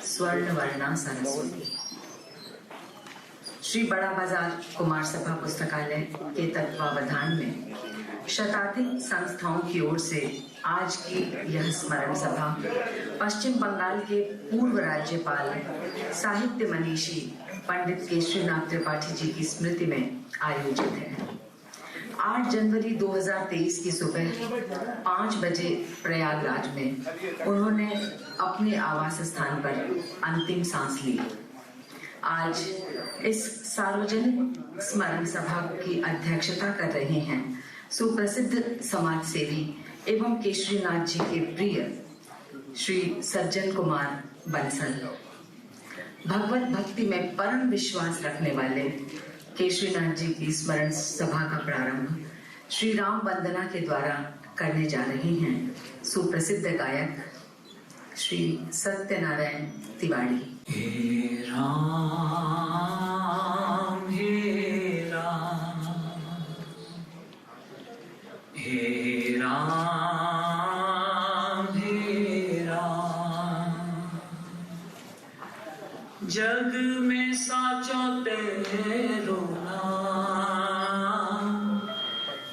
स्वर्णवर्णा सरस्वती। श्री बड़ा बाजार कुमार सभा पुस्तकालय के तत्वावधान में शताधिक संस्थाओं की ओर से आज की यह स्मरण सभा पश्चिम बंगाल के पूर्व राज्यपाल साहित्य मनीषी पंडित केशरीनाथ त्रिपाठी जी की स्मृति में आयोजित है। 8 जनवरी 2023 की सुबह 5 बजे प्रयागराज में उन्होंने अपने आवास स्थान पर अंतिम सांस ली। आज इस सार्वजनिक स्मरण सभा की अध्यक्षता कर रहे हैं सुप्रसिद्ध समाज सेवी एवं केशरीनाथ जी के प्रिय श्री सज्जन कुमार बंसल। भगवत भक्ति में परम विश्वास रखने वाले केशरीनाथ जी की स्मरण सभा का प्रारंभ श्री राम वंदना के द्वारा करने जा रहे हैं सुप्रसिद्ध गायक श्री सत्यनारायण तिवारी। हे राम हे राम हे राम हे राम, जग में साचो तेरो नाम।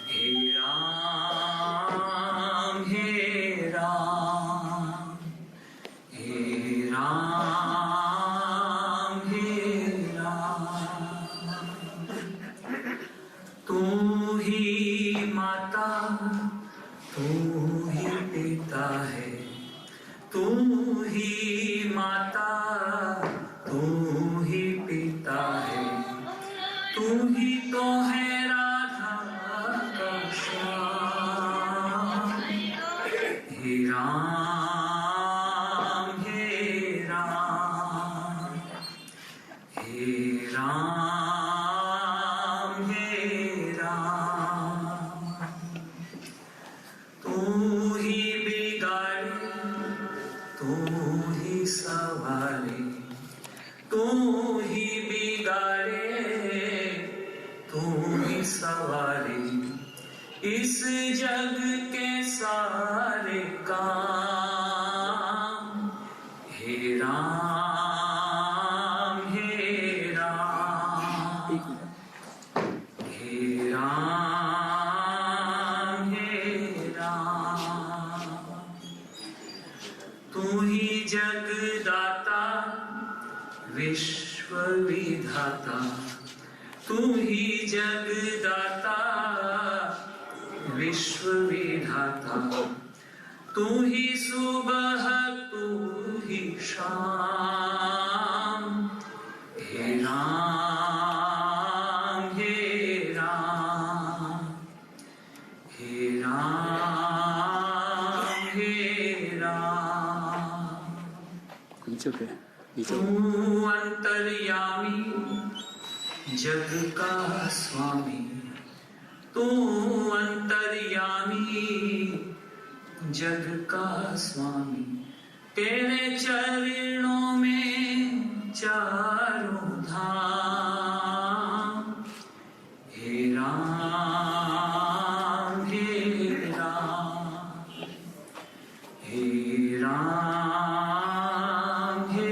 हे राम हे राम हे राम हे राम, तू ही माता तू ही पिता है, तू ही माता तू ही पिता है, तू ही तो है राधा का श्याम। हे राम हे राम हे राम हे राम, तू ही बिगाड़े तू ही सवारे, तू ही बिगाड़े तू ही सवारे, इस जग के सारे काम। हे राम हे राम हे राम हे राम, तू ही जगदाता विश्व विधाता, तू ही जगदाता विश्व विधाता, तू ही सुबह तू ही शाम। हे राम हे राम हे राम हे राम, तू अंतर्यामी जग का स्वामी, तू अंतर्यामी जग का स्वामी, तेरे चरणों में चारों धाम। हे राम हे राम हे राम हे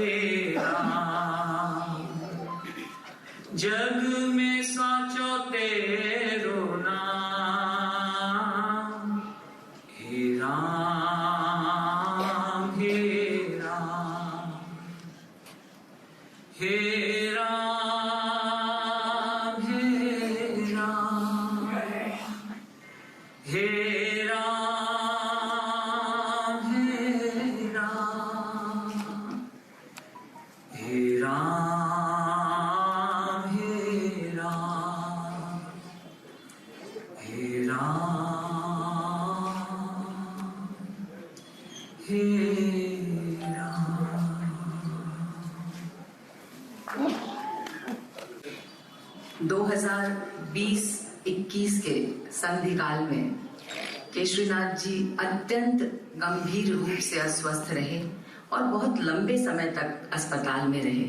राम, जग में साचो तेरो नाम। हे राम हे राम हे राम हे राम हे राम हे राम हे राम हे राम हे राम हे राम। 2020-21 के संधि काल में केशरीनाथ जी अत्यंत गंभीर रूप से अस्वस्थ रहे और बहुत लंबे समय तक अस्पताल में रहे।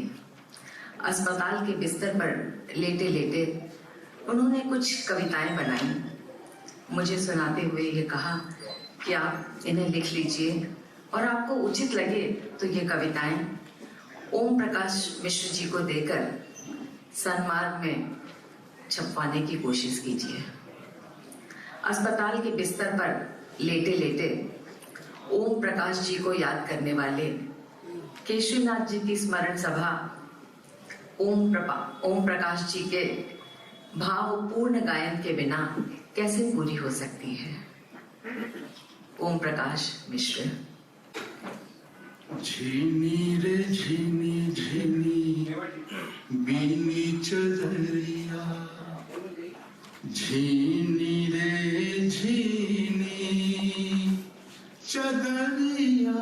अस्पताल के बिस्तर पर लेटे लेटे उन्होंने कुछ कविताएं बनाई। मुझे सुनाते हुए ये कहा कि आप इन्हें लिख लीजिए और आपको उचित लगे तो ये कविताएं ओम प्रकाश मिश्र जी को देकर सन्मार्ग में छपवाने की कोशिश कीजिए। अस्पताल के बिस्तर पर लेटे लेटे ओम प्रकाश जी को याद करने वाले केशरीनाथ जी की स्मरण सभा ओम प्रकाश जी के भावपूर्ण गायन के बिना कैसे पूरी हो सकती है। ओम प्रकाश मिश्र। झीनी रे झीनी झीनी बीनी चदरिया, झीनी रे झीनी चदरिया,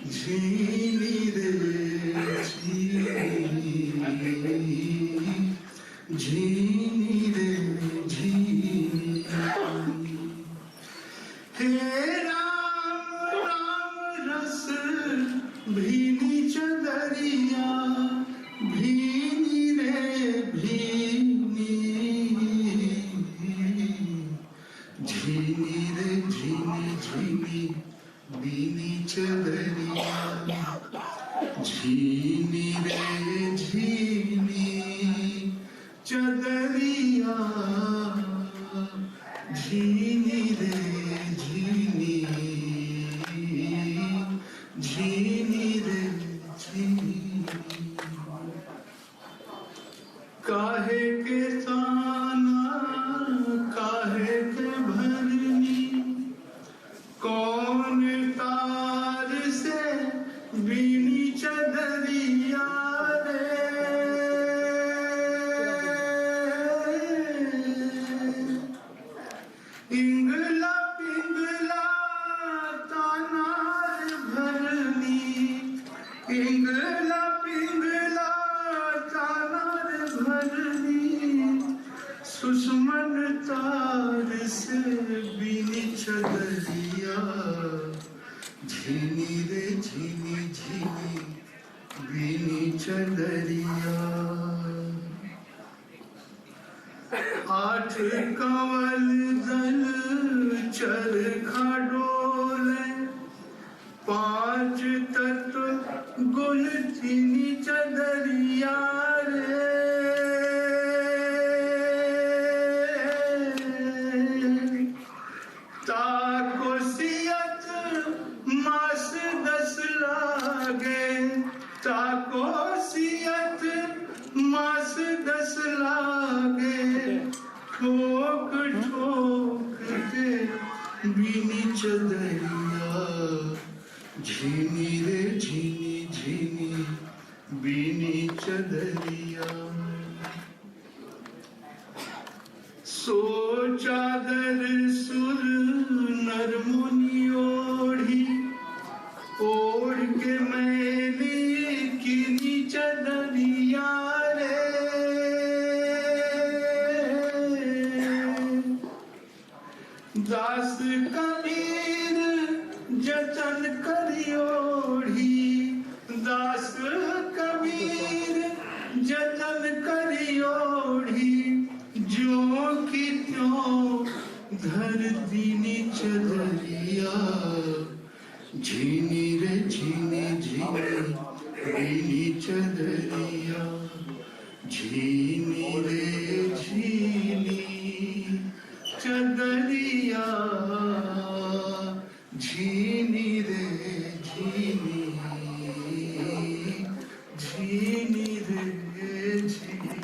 झीनी रे झीनी, झीनी रे झीनी। हे राम राम रस भीनी चदरिया, भीनी रे भीनी, झीनी रे झीनी झीनी बीनी चदरिया, झीनी रे झीनी चदरिया, झीनी रे झीनी, झीनी रे झीनी। काहे के ताना काहे के भरनी, कौन तार से बीनी चदरिया रे, इंगला पिंगला तानार भरनी, इंगला पिंगला तानार भरनी, सुषमन तार से बीनी चदरिया, झीनी रे झीनी झीनी बीनी चदरिया। आठ कंवल दल चरखा डोले, पांच तत्व गुल चीनी चदरिया रे, ताकोसियत मास 10 लागे, ताकोसियत मास 10 लागे, ठोक ठोक के बीनी चदरिया, झीनी रे झीनी झीनी बीनी चदरिया। सो चादर सुर नर मुनि ओढ़ी, ओढ़ के मैली कीनी चदरिया रे, दास कबीर जतन करी ओढ़ी, दास कबीर जतन करी ओढ़ी, जो की त्यों धर दीनी चदरिया, झीनी रे झीनी झीनी बीनी चदरिया, झीनी रे झीनी चदरिया, झीनी रे झीनी, झीनी रे झीनी।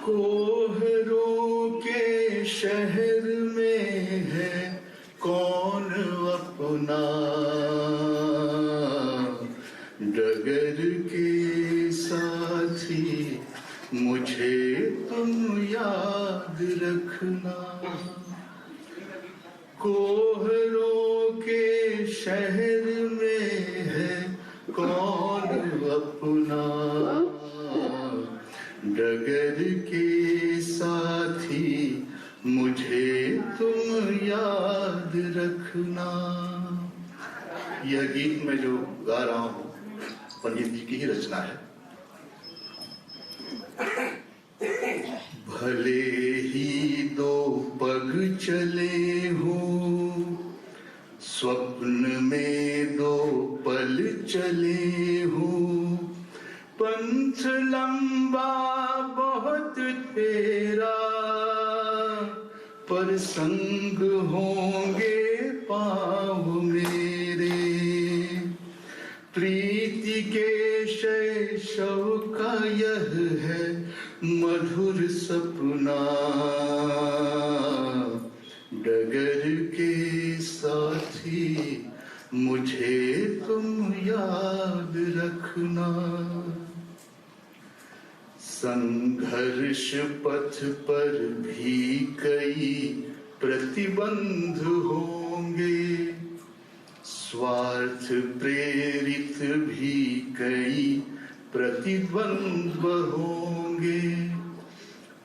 कोहरों के शहर में है कौन अपना, डगर के साथी मुझे तुम याद रखना। कोहरों के शहर में है कौन अपना, डगर के साथी मुझे तुम याद रखना। यह गीत मैं जो गा रहा हूं पंडित जी की ही रचना है। भले ही दो पग चले हो स्वप्न में दो पल चले हूँ, पंथ लंबा बहुत तेरा, पर संग होंगे पाँव मेरे। प्रीति के शैशव का यह है मधुर सपना, डगर के साथी मुझे तुम याद रखना। संघर्ष पथ पर भी कई प्रतिबंध होंगे, स्वार्थ प्रेरित भी कई प्रतिद्वंद्व होंगे।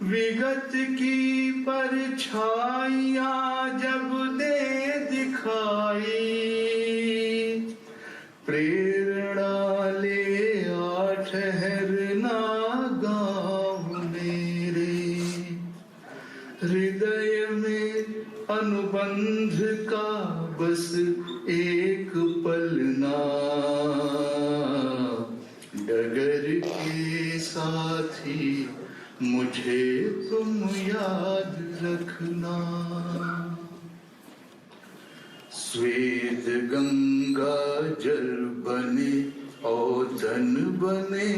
विगत की परछाइयां जब दे दिखाई, प्रेरणा ले आ ठहरना गाँव मेरे। हृदय में अनुबंध का बस एक पलना, डगर के साथी मुझे तुम याद रखना। श्वेत गंगा जल बने औदन बने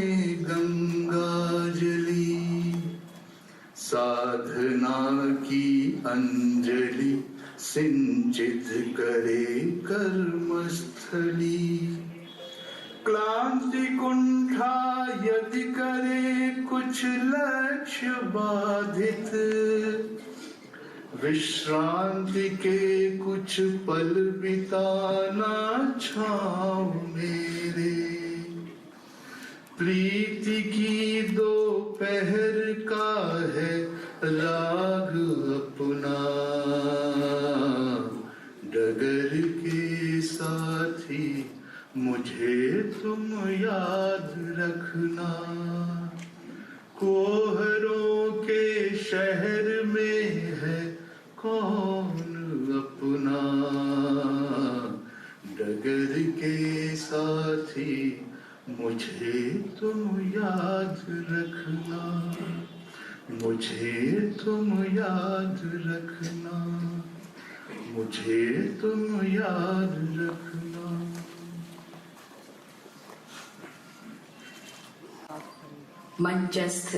गंगा जली, साधना की अंजलि सिंचित करे कर्मस्थली। क्लांति कुंठा यदि करे कुछ लक्ष्य बाधित, विश्रांति के कुछ पल बिताना छाँव मेरे। प्रीति की दोपहर का है राग अपना, डगर के साथी मुझे तुम याद रखना। कोहरों के शहर में है कौन अपना, डगर के साथी मुझे तुम याद रखना, मुझे तुम याद रखना, मुझे तुम याद रखना। मंचस्थ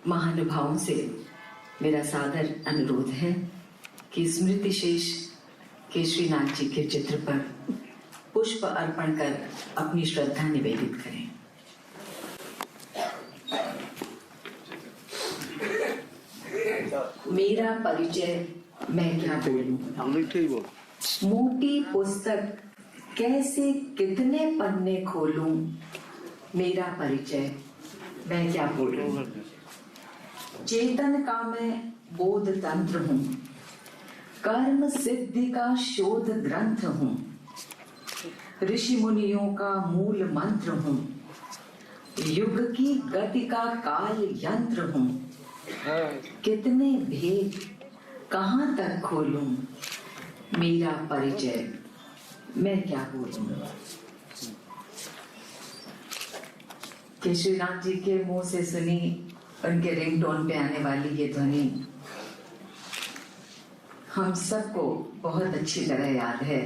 महानुभावों से मेरा सादर अनुरोध है कि स्मृति शेष केशरीनाथ जी के चित्र पर पुष्प अर्पण कर अपनी श्रद्धा निवेदित करें। मेरा परिचय मैं क्या बोलूं, मोटी पुस्तक कैसे कितने पन्ने खोलूं, मेरा परिचय मैं क्या बोलूं। चेतन का मैं बोध तंत्र हूं, कर्म सिद्धि का शोध ग्रंथ हूं, ऋषि मुनियों का मूल मंत्र हूं, युग की गति का काल यंत्र हूं। कितने भेद कहां तक खोलूं, मेरा परिचय मैं क्या बोलूं। केशरीनाथ जी के मुंह से सुनी उनके रिंगटोन पे आने वाली ये ध्वनि हम सबको बहुत अच्छी तरह याद है।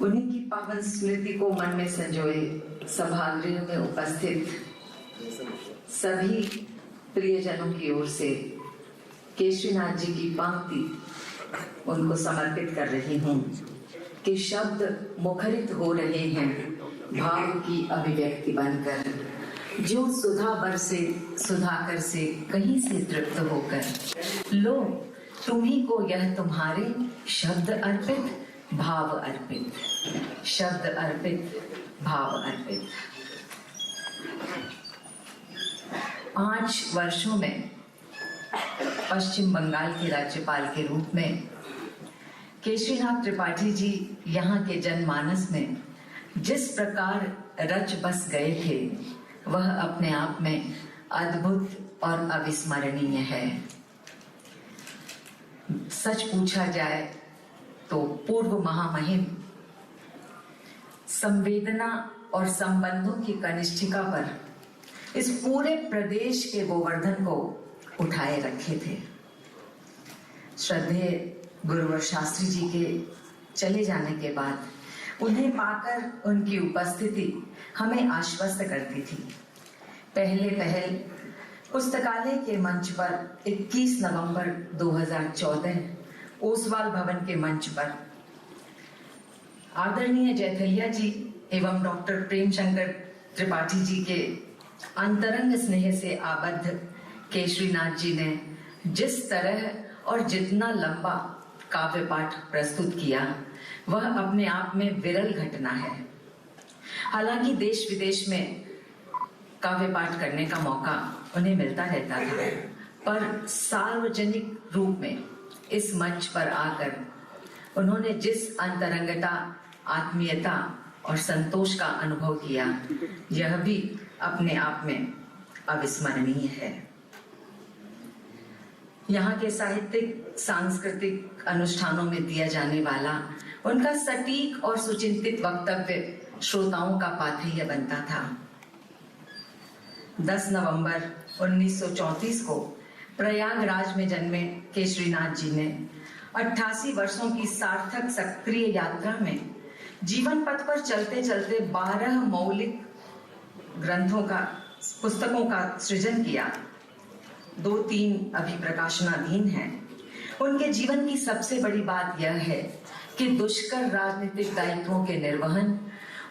उन्हीं की पावन स्मृति को मन में संजोए सभागृह में उपस्थित सभी प्रियजनों की ओर से केशरीनाथ जी की पंक्ति उनको समर्पित कर रही हूँ कि शब्द मुखरित हो रहे हैं भाव की अभिव्यक्ति बनकर, जो सुधा बरसे सुधाकर से कहीं से तृप्त होकर, लो तुम्ही को यह तुम्हारे शब्द अर्पित भाव अर्पित, शब्द अर्पित भाव अर्पित। 5 वर्षों में पश्चिम बंगाल के राज्यपाल के रूप में केशरीनाथ त्रिपाठी जी यहाँ के जनमानस में जिस प्रकार रच बस गए थे वह अपने आप में अद्भुत और अविस्मरणीय है। सच पूछा जाए तो पूर्व महामहिम संवेदना और संबंधों की कनिष्ठिका पर इस पूरे प्रदेश के गोवर्धन को उठाए रखे थे। श्रद्धेय गुरुवर शास्त्री जी के चले जाने के बाद उन्हें पाकर उनकी उपस्थिति हमें आश्वस्त करती थी। पहले पहल पुस्तकालय के मंच पर 21 नवंबर 2014 ओसवाल भवन के मंच पर आदरणीय जयथलिया जी एवं डॉक्टर प्रेम शंकर त्रिपाठी जी के अंतरंग स्नेह से आबद्ध केशरीनाथ जी ने जिस तरह और जितना लंबा काव्य पाठ प्रस्तुत किया वह अपने आप में विरल घटना है। हालांकि देश विदेश में काव्य पाठ करने का मौका उन्हें मिलता रहता था, पर सार्वजनिक रूप में इस मंच पर आकर उन्होंने जिस अंतरंगता, आत्मीयता और संतोष का अनुभव किया, यह भी अपने आप में अविस्मरणीय है। यहाँ के साहित्यिक सांस्कृतिक अनुष्ठानों में दिया जाने वाला उनका सटीक और सुचिंतित वक्तव्य श्रोताओं का पाथेय बनता था। 10 नवंबर 1934 को प्रयागराज में जन्मे केशरीनाथ जी ने 88 वर्षों की सार्थक सक्रिय यात्रा में जीवन पथ पर चलते चलते 12 मौलिक पुस्तकों का सृजन किया। 2-3 अभी प्रकाशनाधीन हैं। उनके जीवन की सबसे बड़ी बात यह है कि दुष्कर राजनीतिक दायित्वों के निर्वहन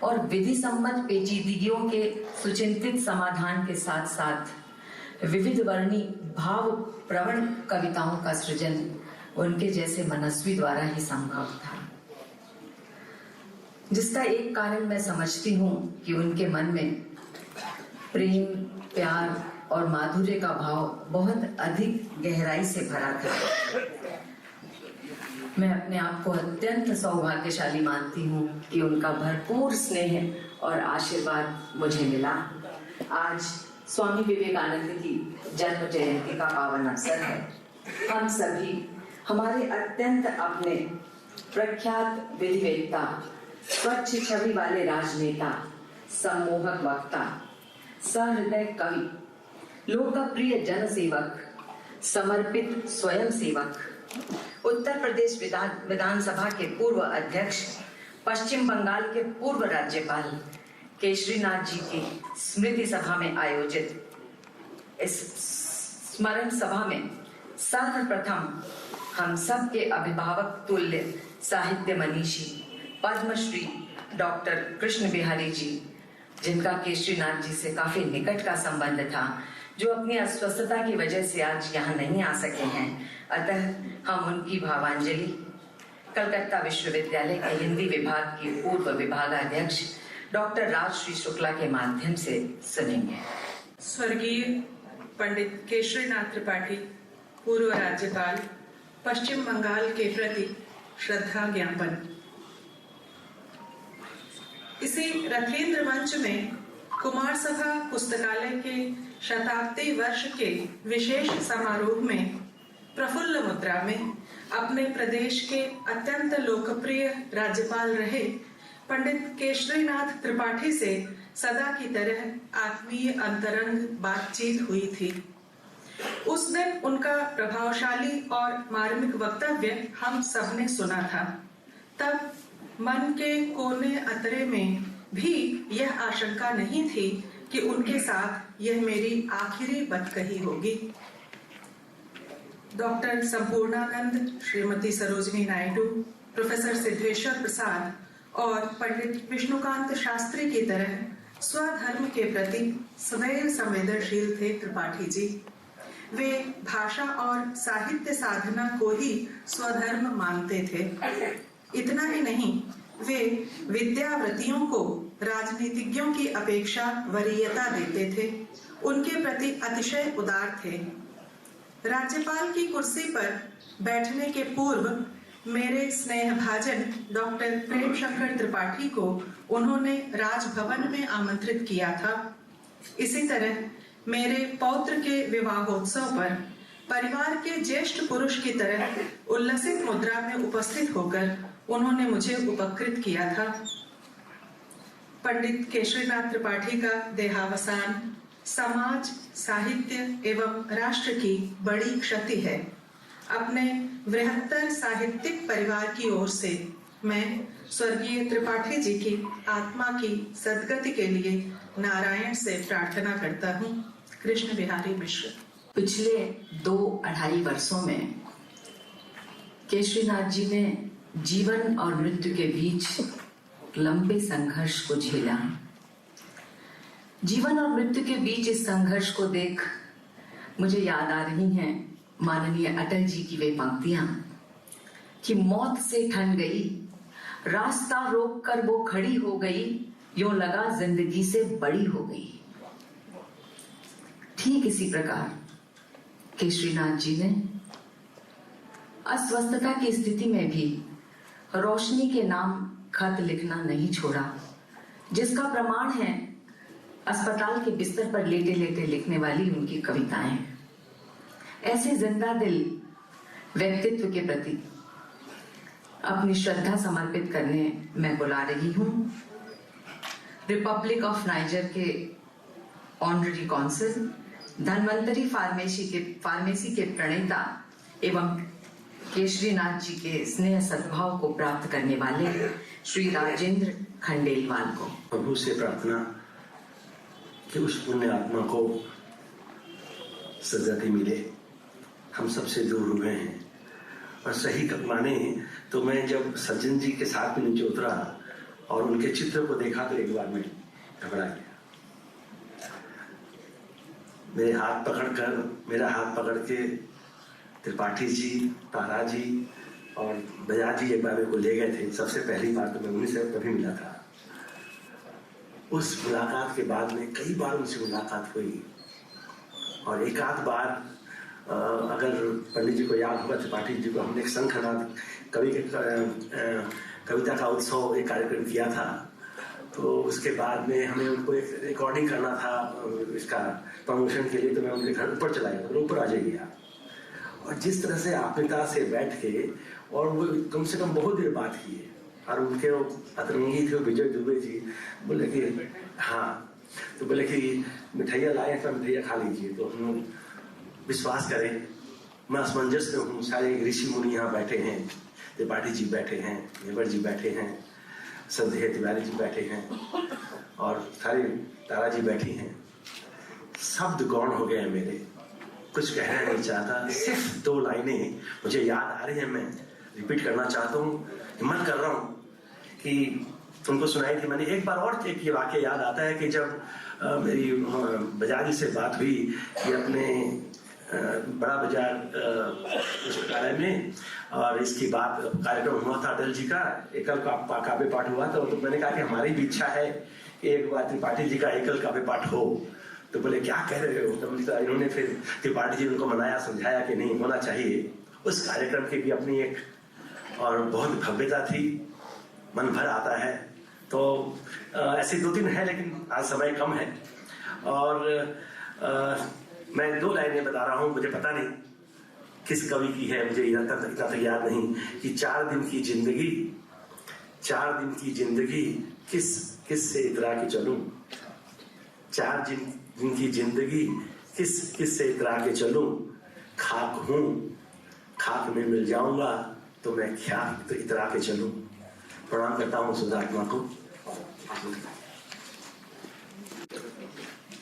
और विधि सम्मत पेचीदगियों के सुचिंतित समाधान के साथ साथ विविध वर्णी भाव प्रवण कविताओं का सृजन उनके जैसे मनस्वी द्वारा ही संभव था, जिसका एक कारण मैं समझती हूँ कि उनके मन में प्रेम, प्यार और माधुर्य का भाव बहुत अधिक गहराई से भरा था। मैं अपने आप को अत्यंत सौभाग्यशाली मानती हूँ कि उनका भरपूर स्नेह और आशीर्वाद मुझे मिला। आज स्वामी विवेकानंद की जन्म जयंती का पावन अवसर है। हम सभी हमारे अत्यंत अपने प्रख्यात विधिवेत्ता, स्वच्छ छवि वाले राजनेता, सम्मोहक वक्ता, सहृदय कवि, लोकप्रिय जन सेवक, समर्पित स्वयं सेवक, उत्तर प्रदेश विधानसभा के पूर्व अध्यक्ष, पश्चिम बंगाल के पूर्व राज्यपाल केशरीनाथ जी की स्मृति सभा में आयोजित इस स्मरण सभा में सर्वप्रथम हम सब के अभिभावक तुल्य साहित्य मनीषी पद्मश्री डॉक्टर कृष्ण बिहारी जी, जिनका केशरीनाथ जी से काफी निकट का संबंध था, जो अपनी अस्वस्थता की वजह से आज यहाँ नहीं आ सके हैं, अतः हम उनकी भावांजलि कलकत्ता विश्वविद्यालय के हिंदी विभाग के पूर्व विभागाध्यक्ष डॉक्टर राजश्री शुक्ला के माध्यम से सुनेंगे। स्वर्गीय पंडित केशरीनाथ त्रिपाठी, पूर्व राज्यपाल, पश्चिम बंगाल के प्रति श्रद्धा ज्ञापन। इसी रथेंद्र मंच में कुमार सभा पुस्तकालय के शताब्दी वर्ष के विशेष समारोह में प्रफुल्ल मुद्रा में अपने प्रदेश के अत्यंत लोकप्रिय राज्यपाल रहे पंडित केशरीनाथ त्रिपाठी से सदा की तरह आत्मीय अंतरंग बातचीत हुई थी। उस दिन उनका प्रभावशाली और मार्मिक वक्तव्य हम सबने सुना था। तब मन के कोने अतरे में भी यह आशंका नहीं थी कि उनके साथ यह मेरी आखिरी बतकही होगी। डॉक्टर संपूर्णानंद, श्रीमती सरोजिनी नायडू, प्रोफेसर सिद्धेश्वर प्रसाद और पंडित विष्णुकांत शास्त्री की तरह स्वधर्म के प्रति सदैव संवेदनशील थे त्रिपाठी जी। वे भाषा और साहित्य साधना को ही स्वधर्म मानते थे। इतना ही नहीं, वे विद्यावृत्तियों को राजनीतिज्ञों की अपेक्षा वरीयता देते थे। उनके प्रति अतिशय उदार थे। राज्यपाल की कुर्सी पर बैठने के पूर्व मेरे स्नेहभाजन डॉक्टर प्रेम शंकर त्रिपाठी को उन्होंने राजभवन में आमंत्रित किया था। इसी तरह मेरे पौत्र के विवाहोत्सव पर परिवार के ज्येष्ठ पुरुष की तरह उल्लसित मुद्रा में उपस्थित होकर उन्होंने मुझे उपकृत किया था। पंडित केशरीनाथ त्रिपाठी का देहावसान समाज, साहित्य एवं राष्ट्र की बड़ी क्षति है। अपने बृहत्तर साहित्यिक परिवार की ओर से मैं स्वर्गीय त्रिपाठी जी की आत्मा की सद्गति के लिए नारायण से प्रार्थना करता हूँ। कृष्ण बिहारी मिश्र। पिछले 2-2.5 वर्षों में केशरीनाथ जी ने जीवन और मृत्यु के बीच लंबे संघर्ष को झेला। जीवन और मृत्यु के बीच इस संघर्ष को देख मुझे याद आ रही हैं माननीय अटल जी की वे पंक्तियां कि मौत से ठन गई, रास्ता रोक कर वो खड़ी हो गई, यूं लगा जिंदगी से बड़ी हो गई। ठीक इसी प्रकार केशरीनाथ जी ने अस्वस्थता की स्थिति में भी रोशनी के नाम खत लिखना नहीं छोड़ा, जिसका प्रमाण है अस्पताल के बिस्तर पर लेटे लेटे लिखने वाली उनकी कविताएं। ऐसे जिंदा दिल व्यक्तित्व के प्रति अपनी श्रद्धा समर्पित करने मैं बुला रही हूं रिपब्लिक ऑफ नाइजर के ऑनररी कॉन्सल, धन्वंतरी फार्मेसी के प्रणेता एवं केशरीनाथ जी के स्नेह सद्भाव को प्राप्त करने वाले श्री राजेंद्र खंडेलवाल को। प्रभु से प्रार्थना कि उस पुण्य आत्मा को सद्गति मिले। हम सबसे दूर हुए हैं और सही माने तो मैं जब सज्जन जी के साथ में नीचे उतरा और उनके चित्र को देखा तो एक बार मैं घबरा गया। मेरा हाथ पकड़ के त्रिपाठी जी, तारा जी और बजाज जी एक बार मेरे को ले गए थे। सबसे पहली बार तो मैं उन्हीं से तभी मिला था। उस मुलाकात के बाद में कई बार उनसे मुलाकात हुई और एक आध बार अगर पंडित जी को याद होगा, त्रिपाठी जी को हमने एक शंखनाद कविता का उत्सव एक कार्यक्रम किया था। तो उसके बाद में हमें उनको एक रिकॉर्डिंग करना था इसका प्रमोशन के लिए, तो मैं उनके घर ऊपर चला गया, तो ऊपर आ जाइए। और जिस तरह से आपदा से बैठ के और वो कम से कम बहुत देर बात किए और उनके अतरंगी थे विजय दुबे जी, बोले कि हाँ, तो बोले कि मिठाइयाँ लाए तो मिठाइयाँ खा लीजिए। तो हम विश्वास करें, मैं असमंजस में हूँ। सारे ऋषि मुनि यहाँ बैठे हैं, त्रिपाठी जी बैठे हैं, नेवर जी बैठे हैं, संध्या तिवारी जी बैठे हैं और सारी तारा जी बैठी हैं। शब्द गौण हो गए हैं मेरे, कुछ कहना नहीं चाहता। सिर्फ 2 लाइनें मुझे याद आ रही हैं, मैं रिपीट करना चाहता हूँ। हिम्मत कर रहा हूँ कि तुमको सुनाई थी मैंने। एक बार और एक ये वाक्य याद आता है कि जब मेरी बजाज से बात हुई कि अपने बड़ा बाजार पुस्तकालय में और इसकी बात कार्यक्रम हुआ था अटल जी का, एकल काव्य पाठ हुआ था। तो मैंने कहा कि हमारी भी इच्छा है कि एक बार त्रिपाठी जी का एकल काव्य पाठ हो। तो बोले क्या कह रहे हो? तो इन्होंने फिर त्रिपाठी जी उनको मनाया, समझाया कि नहीं, होना चाहिए। उस कार्यक्रम की भी अपनी एक और बहुत भव्यता थी, मन भर आता है। तो ऐसे 2-3 है, लेकिन आज समय कम है और मैं 2 लाइनें बता रहा हूँ। मुझे पता नहीं किस कवि की है, मुझे इतना तक याद नहीं कि 4 दिन की जिंदगी किस से इतरा के चलूं। 4 दिन की जिंदगी किस से इतरा के चलूं। खाक हूं, खाक में मिल जाऊंगा तो मैं क्या तो इतरा के चलूं। प्रणाम करता हूँ सुधात्मा को।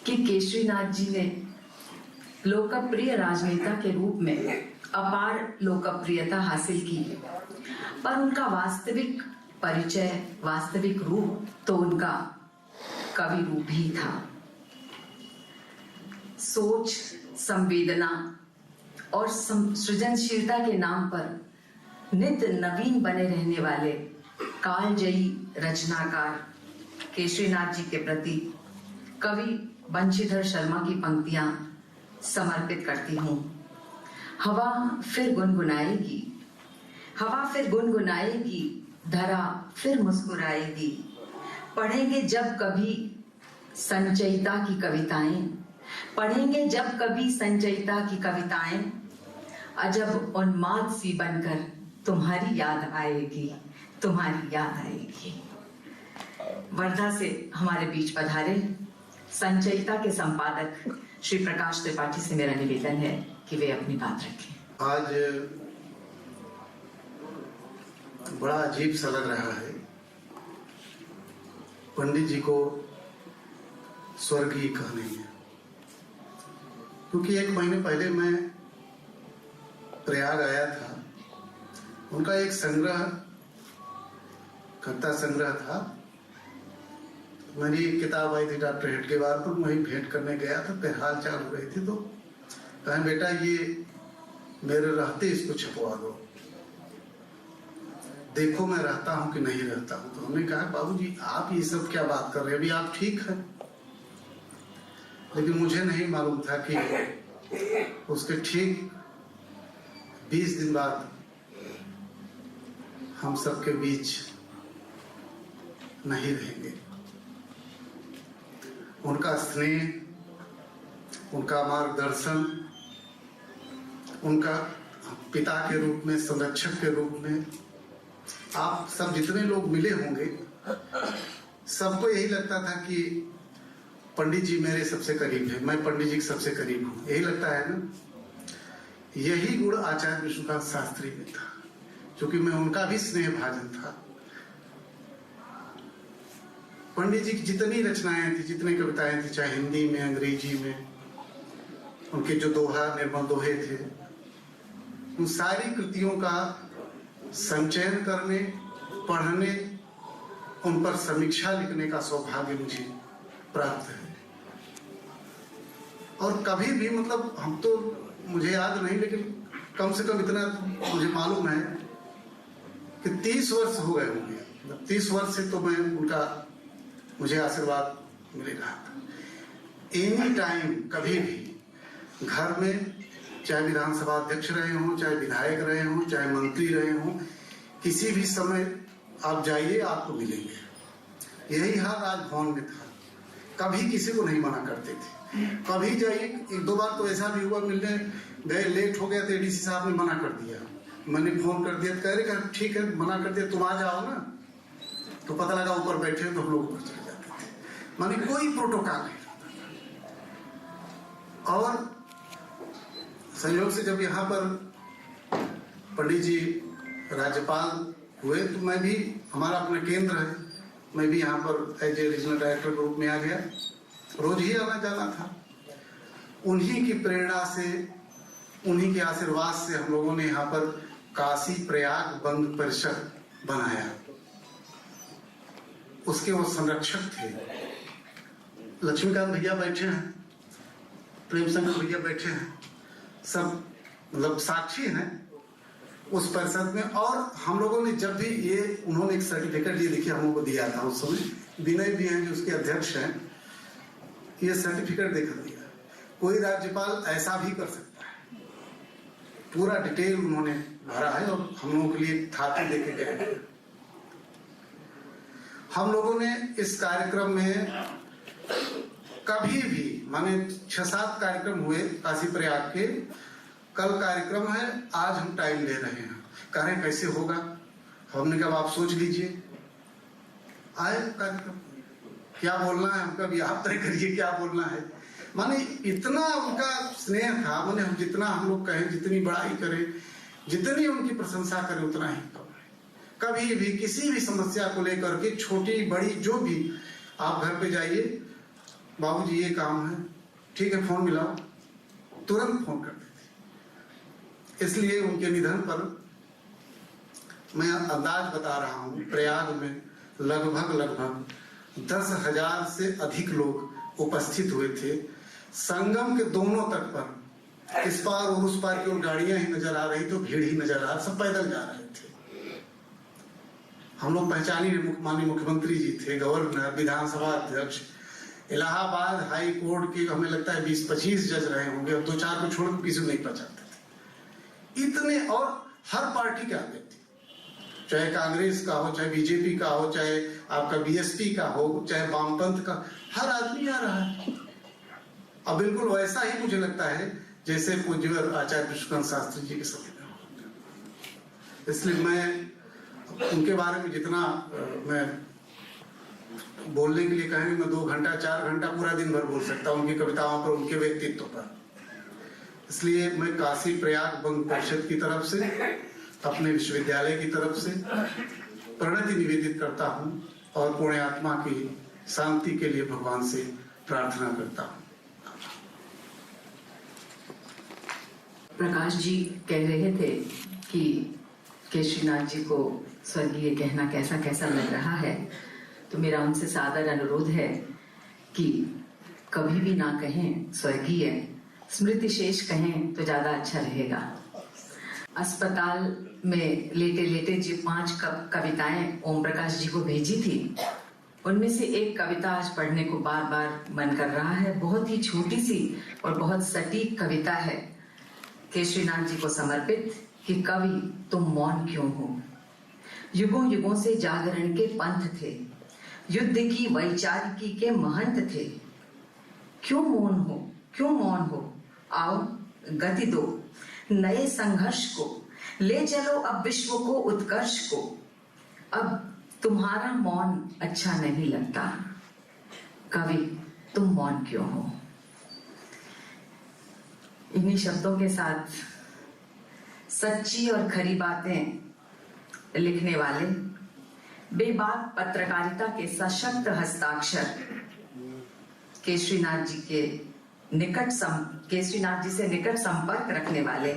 कि केशरीनाथ जी ने लोकप्रिय राजनेता के रूप में अपार लोकप्रियता हासिल की, पर उनका वास्तविक परिचय, वास्तविक रूप तो उनका कवि रूप ही था। सोच, संवेदना और सृजनशीलता के नाम पर नित्य नवीन बने रहने वाले कालजयी रचनाकार केशरीनाथ जी के प्रति कवि बंशीधर शर्मा की पंक्तियां समर्पित करती हूँ। हवा फिर गुनगुनाएगी, धरा फिर मुस्कुराएगी। पढ़ेंगे जब कभी संचयिता की कविताएं, अजब उन्माद सी बनकर तुम्हारी याद आएगी, तुम्हारी याद आएगी। वर्धा से हमारे बीच पधारे संचयिता के संपादक श्री प्रकाश त्रिपाठी से मेरा निवेदन है कि वे अपनी बात रखें। आज बड़ा अजीब सा लग रहा है। पंडित जी को स्वर्गीय कहने में, क्योंकि 1 महीने पहले मैं प्रयाग आया था। उनका एक संग्रह, कविता संग्रह था। मेरी एक किताब आई थी डॉक्टर हेडगेवार पर, वही भेंट करने गया था। फिर हाल चाल हो रही थी तो कहा बेटा ये मेरे रहते इसको छपवा दो, देखो मैं रहता हूं कि नहीं रहता हूं। तो हमने कहा बाबूजी आप ये सब क्या बात कर रहे हैं, अभी आप ठीक हैं। लेकिन मुझे नहीं मालूम था कि उसके ठीक 20 दिन बाद हम सबके बीच नहीं रहेंगे। उनका स्नेह, उनका मार्गदर्शन, उनका पिता के रूप में, संरक्षक के रूप में, आप सब जितने लोग मिले होंगे सबको यही लगता था कि पंडित जी मेरे सबसे करीब है, मैं पंडित जी के सबसे करीब हूं, यही लगता है ना। यही गुण आचार्य विष्णुकांत शास्त्री में था, क्योंकि मैं उनका भी स्नेह भाजन था। पंडित जी की जितनी रचनाएं थी, जितनी कविताएं थी, चाहे हिंदी में, अंग्रेजी में, उनके जो दोहा, निर्मल दोहे थे, उन सारी कृतियों का संचयन करने, पढ़ने, उन पर समीक्षा लिखने का सौभाग्य मुझे प्राप्त है। और कभी भी मतलब हम तो, मुझे याद नहीं, लेकिन कम से कम इतना मुझे मालूम है कि 30 वर्ष हो गए होंगे। 30 वर्ष से तो मैं उनका, मुझे आशीर्वाद मिल रहा था। एनी टाइम, कभी भी घर में, चाहे विधानसभा अध्यक्ष रहे हों, चाहे विधायक रहे हों, चाहे मंत्री रहे हों, किसी भी समय आप जाइए आपको मिलेंगे। यही हाल राजभवन में था। कभी किसी को नहीं मना करते थे। कभी जाइए, 1-2 बार तो ऐसा भी हुआ, मिलने गए, लेट हो गया तो एडीसी साहब ने मना कर दिया। मैंने फोन कर दिया, कह रहे ठीक है मना कर दिया, तुम आ जाओ ना। तो पता लगा ऊपर बैठे तो हम लोग ऊपर चले जाते थे। माने कोई प्रोटोकॉल नहीं रहता। और संयोग से जब यहाँ पर पंडित जी राज्यपाल हुए तो मैं भी, हमारा अपना केंद्र है, मैं भी यहाँ पर एज ए रीजनल डायरेक्टर के रूप में आ गया। रोज ही आना जाना था। उन्हीं की प्रेरणा से, उन्हीं के आशीर्वाद से हम लोगों ने यहाँ पर काशी प्रयाग बंग परिषद बनाया। उसके वो संरक्षक थे। लक्ष्मीकांत भैया बैठे हैं, प्रेम शंकर भैया बैठे हैं, सब मतलब साक्षी हैं उस परिषद में। और हम लोगों ने जब भी ये, उन्होंने एक सर्टिफिकेट ये देखिए हम लोगों को दिया था उस समय, विनय भी हैं जो उसके अध्यक्ष हैं, ये सर्टिफिकेट देखा दिया। कोई राज्यपाल ऐसा भी कर सकता है। पूरा डिटेल उन्होंने भरा है और हम लोगों के लिए थाती देके गए। हम लोगों ने इस कार्यक्रम में कभी भी, माने 6-7 कार्यक्रम हुए काशी प्रयाग के। कल कार्यक्रम है, आज हम टाइम ले रहे हैं। कह रहे कैसे होगा? हमने कहा आप सोच लीजिए। आए कार्यक्रम, क्या बोलना है हमका भी आप तय करिए, क्या बोलना है। माने इतना उनका स्नेह था। माने हम जितना हम लोग कहें, जितनी बड़ाई करें, जितनी उनकी प्रशंसा करें उतना ही कम है। कभी भी किसी भी समस्या को लेकर के, छोटी बड़ी जो भी, आप घर पे जाइए, बाबूजी ये काम है, ठीक है फोन मिलाओ, तुरंत फोन कर देते। इसलिए उनके निधन पर मैं अंदाज बता रहा हूं, प्रयाग में लगभग 10,000 से अधिक लोग उपस्थित हुए थे। संगम के दोनों तट पर, इस पार और उस पार केवल गाड़ियां ही नजर आ रही, तो भीड़ ही नजर आ रही, सब पैदल जा रहे थे। हम लोग पहचानी, माननीय मुख्यमंत्री जी थे, गवर्नर, विधानसभा अध्यक्ष, इलाहाबाद हाई कोर्ट के हमें लगता है 20-25 जज रहे होंगे, और 2-4 को छोड़ किसी को नहीं पहचानते थे इतने। और हर पार्टी के आगे थे, चाहे कांग्रेस का हो, चाहे बीजेपी का हो, चाहे आपका बीएसपी का हो, चाहे वामपंथ का, हर आदमी आ रहा है। अब बिल्कुल वैसा ही मुझे लगता है जैसे पूज्यवर आचार्य विश्वनाथ शास्त्री जी के समय में हुआ। इसलिए मैं उनके बारे में जितना मैं बोलने के लिए कहेंगे, मैं 2 घंटा 4 घंटा पूरा दिन भर बोल सकता हूँ उनकी कविताओं पर, उनके व्यक्तित्व पर। इसलिए मैं काशी प्रयाग बंग परिषद की तरफ से, अपने विश्वविद्यालय की तरफ से प्रणति निवेदित करता हूँ और पुण्य आत्मा की शांति के लिए भगवान से प्रार्थना करता हूँ। प्रकाश जी कह रहे थे कि केशरीनाथ जी को स्वर्गीय कहना कैसा कैसा लग रहा है, तो मेरा उनसे सादर अनुरोध है कि कभी भी ना कहें स्वर्गीय, स्मृति शेष कहें तो ज्यादा अच्छा रहेगा। अस्पताल में लेटे लेटे जो 5 कविताएं ओम प्रकाश जी को भेजी थी, उनमें से एक कविता आज पढ़ने को बार बार मन कर रहा है। बहुत ही छोटी सी और बहुत सटीक कविता है, केशरीनाथ जी को समर्पित, कि कवि तुम मौन क्यों हो। युगों युगों से जागरण के पंथ थे, युद्ध की वैचारिकी के महंत थे। क्यों मौन हो, क्यों मौन हो, आओ गति दो नए संघर्ष को, ले चलो अब विश्व को उत्कर्ष को। अब तुम्हारा मौन अच्छा नहीं लगता, कवि तुम मौन क्यों हो। इन्हीं शब्दों के साथ सच्ची और खरी बातें लिखने वाले, बेबाक पत्रकारिता के सशक्त हस्ताक्षर, केशरीनाथ जी से निकट संपर्क रखने वाले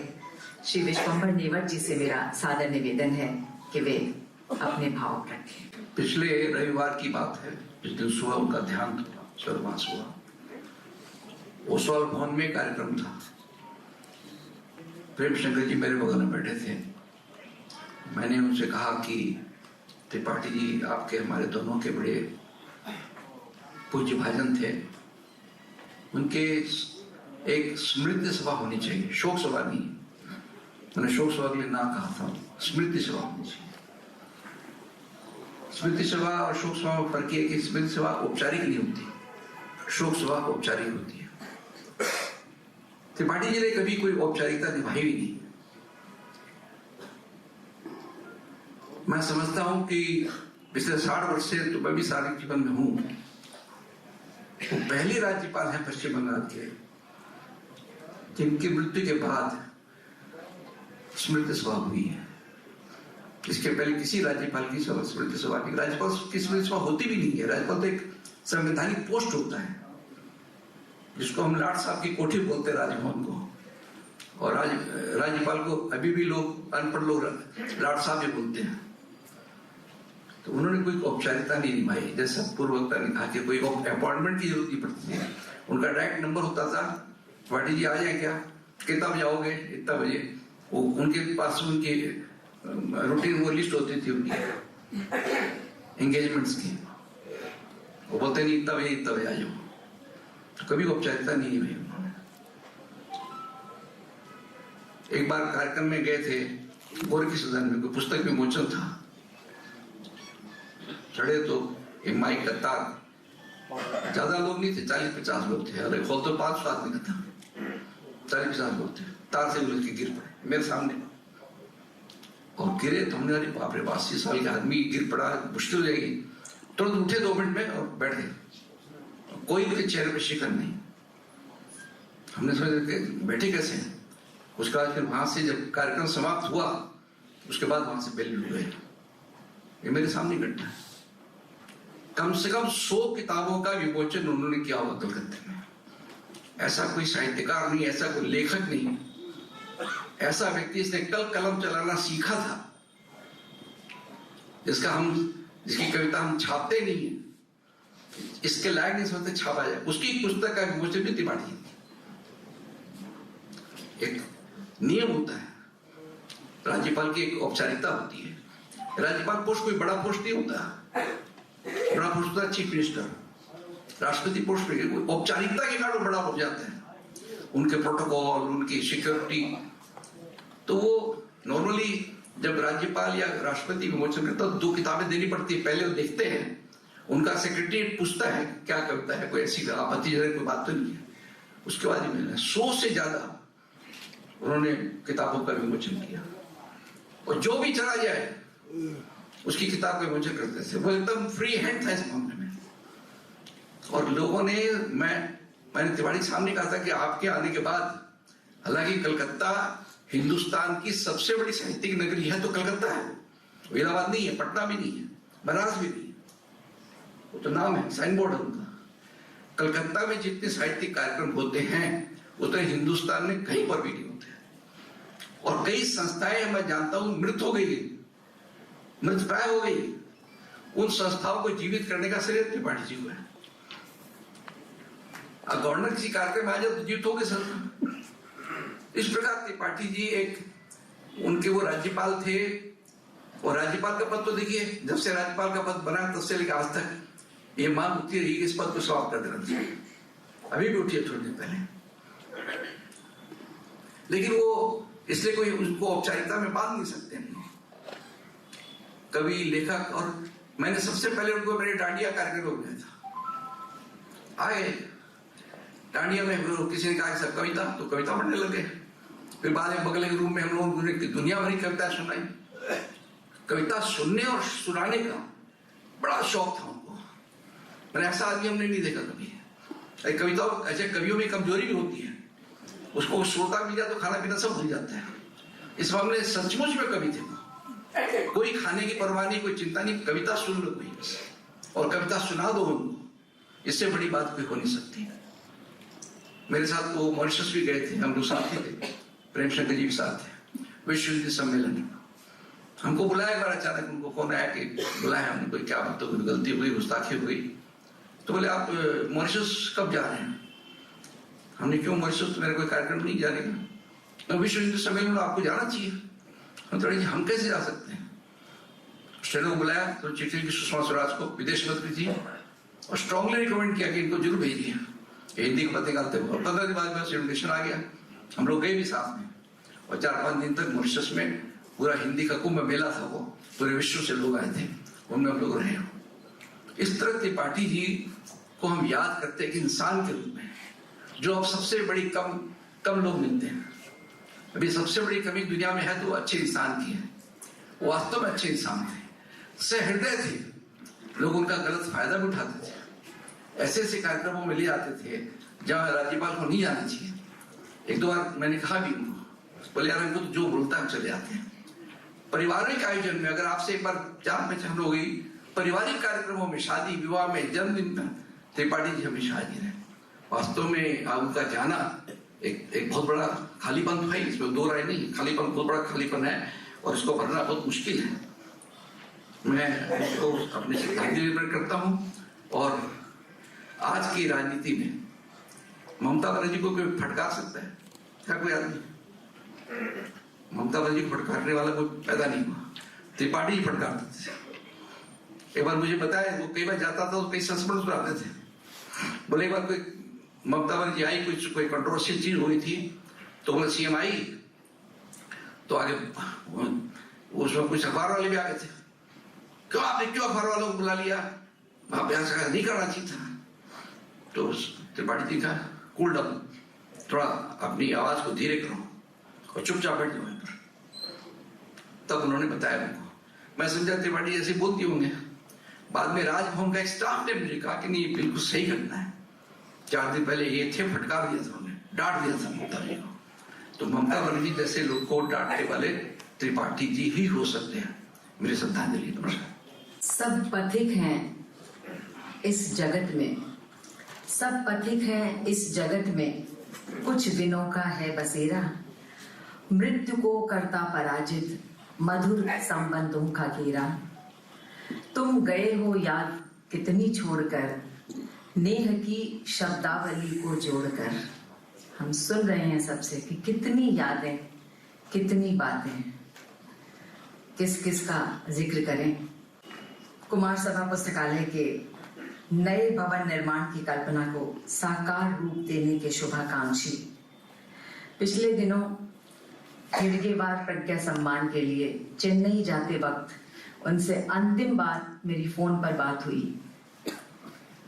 श्री विश्वंभर नेवट जी से मेरा सादर निवेदन है कि वे अपने भाव रखें। पिछले रविवार की बात है, जिस दिन सुबह उनका ध्यान हुआ, स्वर्गवास हुआ। ओसवाल भवन में कार्यक्रम था। प्रेम शंकर जी मेरे बगल में बैठे थे। मैंने उनसे कहा कि त्रिपाठी जी, आपके हमारे दोनों के बड़े पूज्य भाजन थे, उनके एक स्मृति सभा होनी चाहिए, शोक सभा नहीं। मैंने शोक सभा के लिए ना कहा था, स्मृति सभा होनी चाहिए। स्मृति सभा और शोक सभा में फर्क है कि स्मृति सभा औपचारिक नहीं होती, शोक सभा औपचारिक होती है। त्रिपाठी जी ने कभी कोई औपचारिकता निभाई भी नहीं। मैं समझता हूं कि पिछले 60 वर्ष से, तो मैं भी सार्वजनिक जीवन में हूं, वो पहले राज्यपाल हैं पश्चिम बंगाल के जिनकी मृत्यु के बाद स्मृति सभा हुई है। इसके पहले किसी राज्यपाल की स्मृति सभा नहीं। राज्यपाल की स्मृति सभा होती भी नहीं है। राज्यपाल तो एक संवैधानिक पोस्ट होता है, जिसको हम लाट साहब की कोठी बोलते हैं, राजभवन को। और राज्यपाल को अभी भी लोग, अनपढ़ लोग, लाट साहब ही बोलते हैं। तो उन्होंने कोई औपचारिकता नहीं निभाई। जैसा पूर्व वक्ता ने कहा कि कोई अपॉइंटमेंट की जरूरत नहीं पड़ती है। उनका डायरेक्ट नंबर होता था, त्रिपाठी जी आ जाए क्या, कितना बजे आओगे, इतना बजे। वो उनके पास उनकी रूटीन वो लिस्ट होती थी उनकी एंगेजमेंट्स की। वो बोलते नहीं इतना बजे आ जाओ। तो कभी औपचारिकता नहीं निभाई उन्होंने। एक बार कार्यक्रम में गए थे गोरखी सदन में, कोई पुस्तक विमोचन था। चढ़े तो एक माइक का तार, ज्यादा लोग नहीं थे, 40-50 लोग थे। अरे खोल तो 500 आदमी का था, 40-50 लोग थे। तार से उलझ के गिर पड़े मेरे सामने, और गिरे तो हमने, अरे बाप रे, 80 साल का आदमी गिर पड़ा, मुश्किल हो जाएगी। तुरंत उठे 2 मिनट में और बैठ गए। कोई भी चेहरे पे शिकन नहीं। हमने सोचा बैठे कैसे हैं। उसके बाद फिर वहां से जब कार्यक्रम समाप्त हुआ, उसके बाद वहां से बेल उठ गए। ये मेरे सामने घटना है। कम से कम 100 किताबों का विमोचन उन्होंने किया हुआ कलकत्ते में। ऐसा कोई साहित्यकार नहीं, ऐसा कोई लेखक नहीं, ऐसा व्यक्ति जिसने कलम चलाना सीखा था, जिसकी कविता हम छापते नहीं है, इसके लायक नहीं समझते छापा जाए। उसकी पुस्तक का विमोचन भी त्रिपाठी। एक नियम होता है, राज्यपाल की एक औपचारिकता होती है। राज्यपाल पोस्ट कोई बड़ा पोस्ट नहीं होता। बड़ा पोस्ट होता है चीफ मिनिस्टर, राष्ट्रपति पोस्ट पे औपचारिकता के कारण बड़ा हो जाता है। उनके प्रोटोकॉल, उनकी सिक्योरिटी। तो वो नॉर्मली जब राज्यपाल या राष्ट्रपति विमोचन करता है, 2 किताबें देनी पड़ती है। पहले वो देखते हैं, उनका सेक्रेटरी पूछता है क्या कविता है, कोई ऐसी आपत्तिजनक कोई बात तो नहीं है। उसके बाद ही मिलना है। 100 से ज्यादा उन्होंने किताबों का विमोचन किया और जो भी चला जाए उसकी किताब का विमोचन करते थे। वो एकदम फ्री हैंड था इस मामले में। और लोगों ने मैंने तिवारी साहब ने कहा था कि आपके आने के बाद, हालांकि कलकत्ता हिंदुस्तान की सबसे बड़ी साहित्यिक नगरी है तो कलकत्ता है, इलाहाबाद नहीं है, पटना भी नहीं है, बनारस भी नहीं है, वो तो नाम है, साइन बोर्ड है उनका। कलकत्ता में जितने साहित्यिक कार्यक्रम होते हैं उतने हिंदुस्तान में कहीं पर भी नहीं होते। और कई संस्थाएं मैं जानता हूं मृत हो गई, मृतप्राय हो गई। उन संस्थाओं को जीवित करने का श्रेय त्रिपाठी जी को है। गवर्नर किसी कार्यक्रम में आ जाए तो जीवित हो गए संस्था। इस प्रकार त्रिपाठी जी उनके वो राज्यपाल थे, और राज्यपाल का पद तो देखिए, जब से राज्यपाल का पद बना तब से लेकर आज तक ये मांग उठती रही कि इस पद को समाप्त कर देना चाहिए। अभी भी उठी है थोड़ी दिन पहले, लेकिन वो इसलिए कोई उसको औपचारिकता में बांध नहीं सकते हैं। कवि, लेखक, और मैंने सबसे पहले उनको मेरे डांडिया कार्यक्रम में गया था। आए डांडिया में किसी ने कहा सब कविता, तो कविता पढ़ने लगे। फिर बाद में बगल के रूम में हम लोगों ने दुनिया भरी कविता सुनाई। कविता सुनने और सुनाने का बड़ा शौक था उनको। मैंने ऐसा आदमी हमने नहीं देखा कभी। कविता, ऐसे कवियों में कमजोरी भी होती है, उसको श्रोता मिल जाए तो खाना पीना सब भूल जाता है। इस मामले सचमुच में कवि थे, कोई खाने की परवाह नहीं, कोई चिंता नहीं, कविता सुन लो कोई बस, और कविता सुना दो उनको, इससे बड़ी बात कोई हो नहीं सकती। मेरे साथ वो मॉरिशस भी गए थे, हम लोग साथ ही थे, प्रेम शंकर जी के साथ थे, विश्व हिंदी सम्मेलन। हमको बुलाया एक बार, अचानक उनको फोन आया कि बुलाया हमने, कोई क्या बात हो गई, गलती हुई, गुस्ताखी हुई। तो बोले आप मॉरिशस कब जा रहे हैं? हमने क्यों मॉरिशस, तो मेरा कोई कार्यक्रम नहीं जाने का, विश्व हिंदी सम्मेलन में आपको जाना चाहिए। हम कैसे जा सकते हैं? स्टेनो को बुलाया तो चिट्ठी की सुषमा स्वराज को, विदेश मंत्री जी, और स्ट्रांगली रिकमेंड किया कि इनको जरूर भेजिए, हिंदी को पते करते हुए। 15 दिन बाद में इन्विटेशन आ गया, हम लोग गए भी साथ में, और 4-5 दिन तक मॉरिशस में पूरा हिंदी का कुंभ मेला था। वो पूरे विश्व से लोग आए थे, उनमें हम लोग रहे। इस तरह त्रिपाठी जी को हम याद करते हैं कि इंसान के रूप में, जो अब सबसे बड़ी कम लोग मिलते हैं। अभी सबसे बड़ी कमी दुनिया में है तो अच्छे इंसान की है। वो वास्तव में अच्छे इंसान थे, सहृदय थे, लोग उनका गलत फायदा भी उठाते थे। ऐसे ऐसे कार्यक्रमों में ले आते थे जहां राज्यपाल को नहीं जाना चाहिए। 1-2 बार मैंने कहा भी उनको, बोले यार हमको तो जो बोलता है हम चले आते हैं। पारिवारिक आयोजन में अगर आपसे एक बार जान पहचान हो गई, पारिवारिक कार्यक्रमों में, शादी विवाह में, जन्मदिन में, त्रिपाठी जी हमेशा हाजिर है। वास्तव में उनका जाना एक बहुत बड़ा खालीपन है, इसमें 2 राय नहीं, खालीपन बहुत बड़ा खालीपन है, और इसको भरना बहुत मुश्किल है। मैं इसको अपनी श्रद्धांजलि अर्पित करता हूँ। और आज की राजनीति में ममता बनर्जी को कोई फटकार सकता है क्या? कोई आदमी ममता बनर्जी को फटकारने वाला कोई पैदा नहीं हुआ, त्रिपाठी ही फटकारते थे। एक बार मुझे बताया, वो कई बार जाता था तो कई संस्मरण सुनाते थे। बोले एक बार कोई ममता बनर्जी आई, कोई कंट्रोवर्शियल चीज हुई थी, तो बोले सीएम आई, तो आगे उसमें कुछ अखबार वाले भी आ गए थे। क्यों अखबार वालों को बुला लिया, वहां ऐसा नहीं करना चाहिए था। तो त्रिपाठी जी का कूल डाउन, थोड़ा अपनी आवाज को धीरे करो और चुपचाप बैठ जाओ पर। तब उन्होंने बताया उनको, मैं समझा त्रिपाठी ऐसे बोलती होंगे। बाद में राजभवन का एक स्टाफ ने मुझे कहा कि नहीं, बिल्कुल सही करना है। 4 दिन पहले ये थे, फटकार दिया था उन्हें, डांट दिया था ममता जी को। तो ममता बनर्जी जैसे लोग को डांटने वाले त्रिपाठी जी ही हो सकते हैं। मेरी श्रद्धांजलि। नमस्कार। सब पथिक हैं इस जगत में, सब पथिक हैं इस जगत में, कुछ दिनों का है बसेरा, मृत्यु को करता पराजित, मधुर संबंधों का घेरा। तुम गए हो याद कितनी छोड़कर, नेह की शब्दावली को जोड़कर। हम सुन रहे हैं सबसे कि कितनी यादें, कितनी बातें, किस किस का जिक्र करें। कुमार सभा पुस्तकालय के नए भवन निर्माण की कल्पना को साकार रूप देने के शुभाकांक्षी पिछले दिनों हेडगेवार प्रज्ञा सम्मान के लिए चेन्नई जाते वक्त उनसे अंतिम बार मेरी फोन पर बात हुई।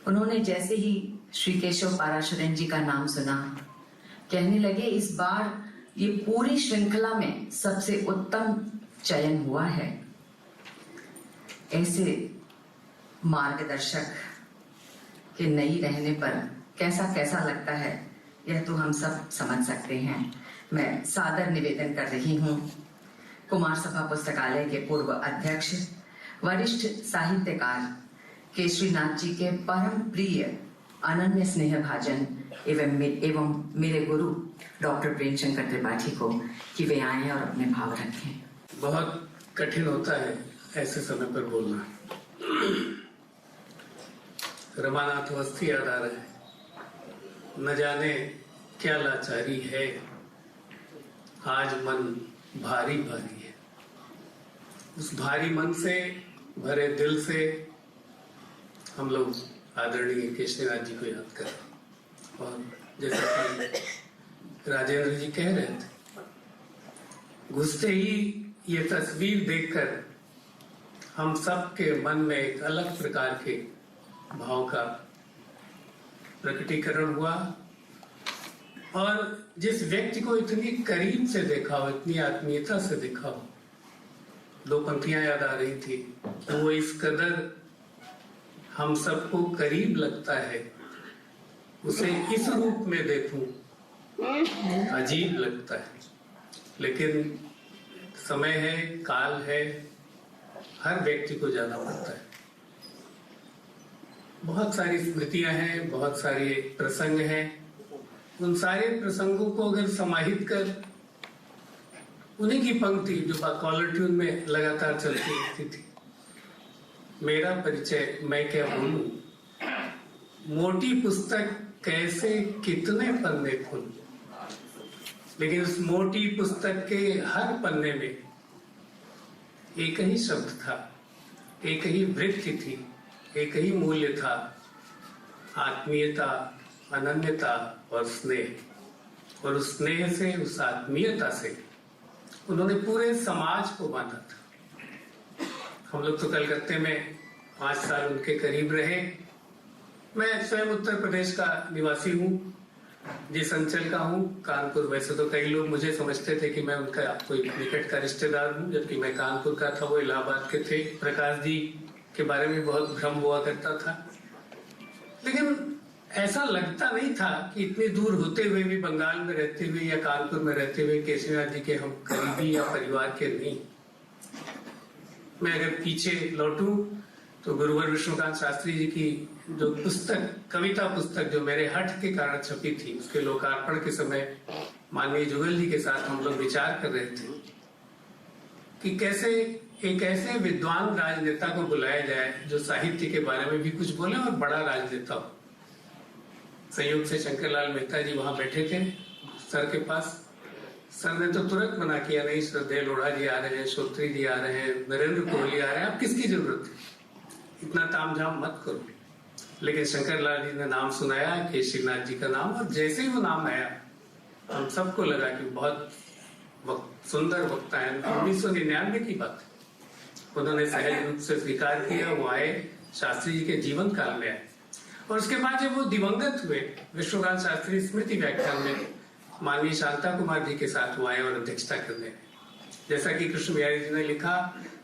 उन्होंने जैसे ही श्री केशव पाराशरन जी का नाम सुना, कहने लगे इस बार ये पूरी श्रृंखला में सबसे उत्तम चयन हुआ है। ऐसे मार्गदर्शक के नहीं रहने पर कैसा कैसा लगता है, यह तो हम सब समझ सकते हैं। मैं सादर निवेदन कर रही हूँ कुमार सभा पुस्तकालय के पूर्व अध्यक्ष, वरिष्ठ साहित्यकार केशरीनाथ जी के परम प्रिय, अनन्य स्नेह भाजन एवं मेरे गुरु डॉक्टर प्रेमशंकर त्रिपाठी को कि वे आए और अपने भाव रखें। बहुत कठिन होता है ऐसे समय पर बोलना। रमानाथ अवस्थी याद आ रहे हैं, न जाने क्या लाचारी है, आज मन भारी भारी है। उस भारी मन से भरे दिल से हम लोग आदरणीय केशरीनाथ जी को याद कर रहे हैं। और जैसा कि राजेंद्र जी कह रहे थे, घुसते ही ये तस्वीर देखकर हम सबके मन में एक अलग प्रकार के भाव का प्रकटीकरण हुआ। और जिस व्यक्ति को इतनी करीब से देखा हो, इतनी आत्मीयता से देखा हो, दो पंक्तियां याद आ रही थी कि वो इस कदर हम सबको करीब लगता है, उसे इस रूप में देखूं अजीब लगता है। लेकिन समय है, काल है, हर व्यक्ति को जाना पड़ता है। बहुत सारी स्मृतियां हैं, बहुत सारे प्रसंग हैं। उन सारे प्रसंगों को अगर समाहित कर उन्हीं की पंक्ति जो कॉलर ट्यून में लगातार चलती रहती थी, मेरा परिचय मैं क्या बोलूं, मोटी पुस्तक कैसे कितने पन्ने खोलूं, लेकिन उस मोटी पुस्तक के हर पन्ने में एक ही शब्द था, एक ही वृत्ति थी, एक ही मूल्य था, आत्मीयता, अनन्यता और स्नेह। और उस स्नेह से, उस आत्मीयता से उन्होंने पूरे समाज को बांधा था। हम लोग तो कलकत्ते में 5 साल उनके करीब रहे। मैं स्वयं उत्तर प्रदेश का निवासी हूँ, जिस अंचल का हूँ, कानपुर। वैसे तो कई लोग मुझे समझते थे कि मैं उनका कोई निकट का रिश्तेदार हूँ, जबकि मैं कानपुर का था, वो इलाहाबाद के थे। प्रकाश जी के बारे में बहुत भ्रम हुआ करता था, लेकिन ऐसा लगता नहीं था कि इतनी दूर होते हुए भी, बंगाल में रहते हुए या कानपुर में रहते हुए, केशरीनाथ जी के हम करीबी या परिवार के नहीं। मैं अगर पीछे लौटूं तो गुरुवर विष्णुकांत शास्त्री जी की जो पुस्तक, कविता पुस्तक जो मेरे हठ के कारण छपी थी, उसके लोकार्पण के समय माननीय जुगल जी के साथ हम लोग विचार कर रहे थे कि कैसे एक ऐसे विद्वान राजनेता को बुलाया जाए जो साहित्य के बारे में भी कुछ बोले और बड़ा राजनेता हो। संयोग से शंकरलाल मेहता जी वहां बैठे थे सर के पास। सर ने तो तुरंत मना किया, नहीं श्रद्धेय लोढ़ा जी आ रहे हैं, श्रोत्री जी आ रहे हैं, नरेंद्र कोहली आ रहे हैं, अब किसकी जरूरत है, इतना तामझाम मत करो। लेकिन शंकरलाल जी ने नाम सुनाया, केशरीनाथ जी का नाम, और जैसे ही वो नाम आया हम सबको लगा कि बहुत सुंदर वक्ता है। 1999 की बात है, उन्होंने सहज रूप से स्वीकार किया, वो आए, शास्त्री जी के जीवन काल में आए। और उसके बाद जब वो दिवंगत हुए, विश्वकांत शास्त्री स्मृति व्याख्यान में माननीय शांता कुमार जी के साथ वो आए और अध्यक्षता करने। जैसा कि कृष्ण बिहारी जी ने लिखा,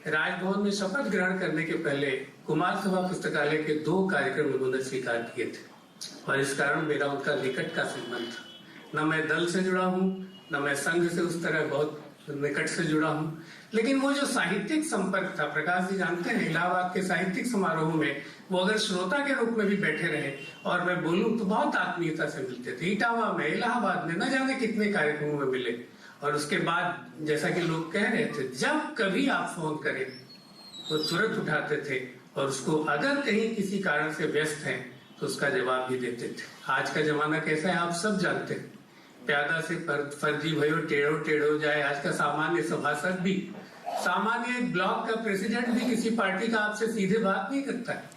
राजभवन में शपथ ग्रहण करने के पहले कुमार सभा पुस्तकालय के 2 कार्यक्रम उन्होंने स्वीकार किए थे, और इस कारण मेरा उनका निकट का संबंध था। न मैं दल से जुड़ा हूँ, न मैं संघ से उस तरह बहुत निकट से जुड़ा हूँ, लेकिन वो जो साहित्यिक संपर्क था, प्रकाश जी जानते हैं, इलाहाबाद के साहित्यिक समारोह में वो अगर श्रोता के रूप में भी बैठे रहे और मैं बोलूं तो बहुत आत्मीयता से मिलते थे। इटावा में, इलाहाबाद में, न जाने कितने कार्यक्रमों में मिले। और उसके बाद जैसा कि लोग कह रहे थे, जब कभी आप फोन करें वो तुरंत उठाते थे, और उसको अगर कहीं किसी कारण से व्यस्त हैं तो उसका जवाब भी देते थे। आज का जमाना कैसा है आप सब जानते हैं, प्यादा से फर्जी भयो टेढ़ो टेढ़ो जाए। आज का सामान्य सभासद भी, सामान्य ब्लॉक का प्रेसिडेंट भी किसी पार्टी का आपसे सीधे बात नहीं करता है।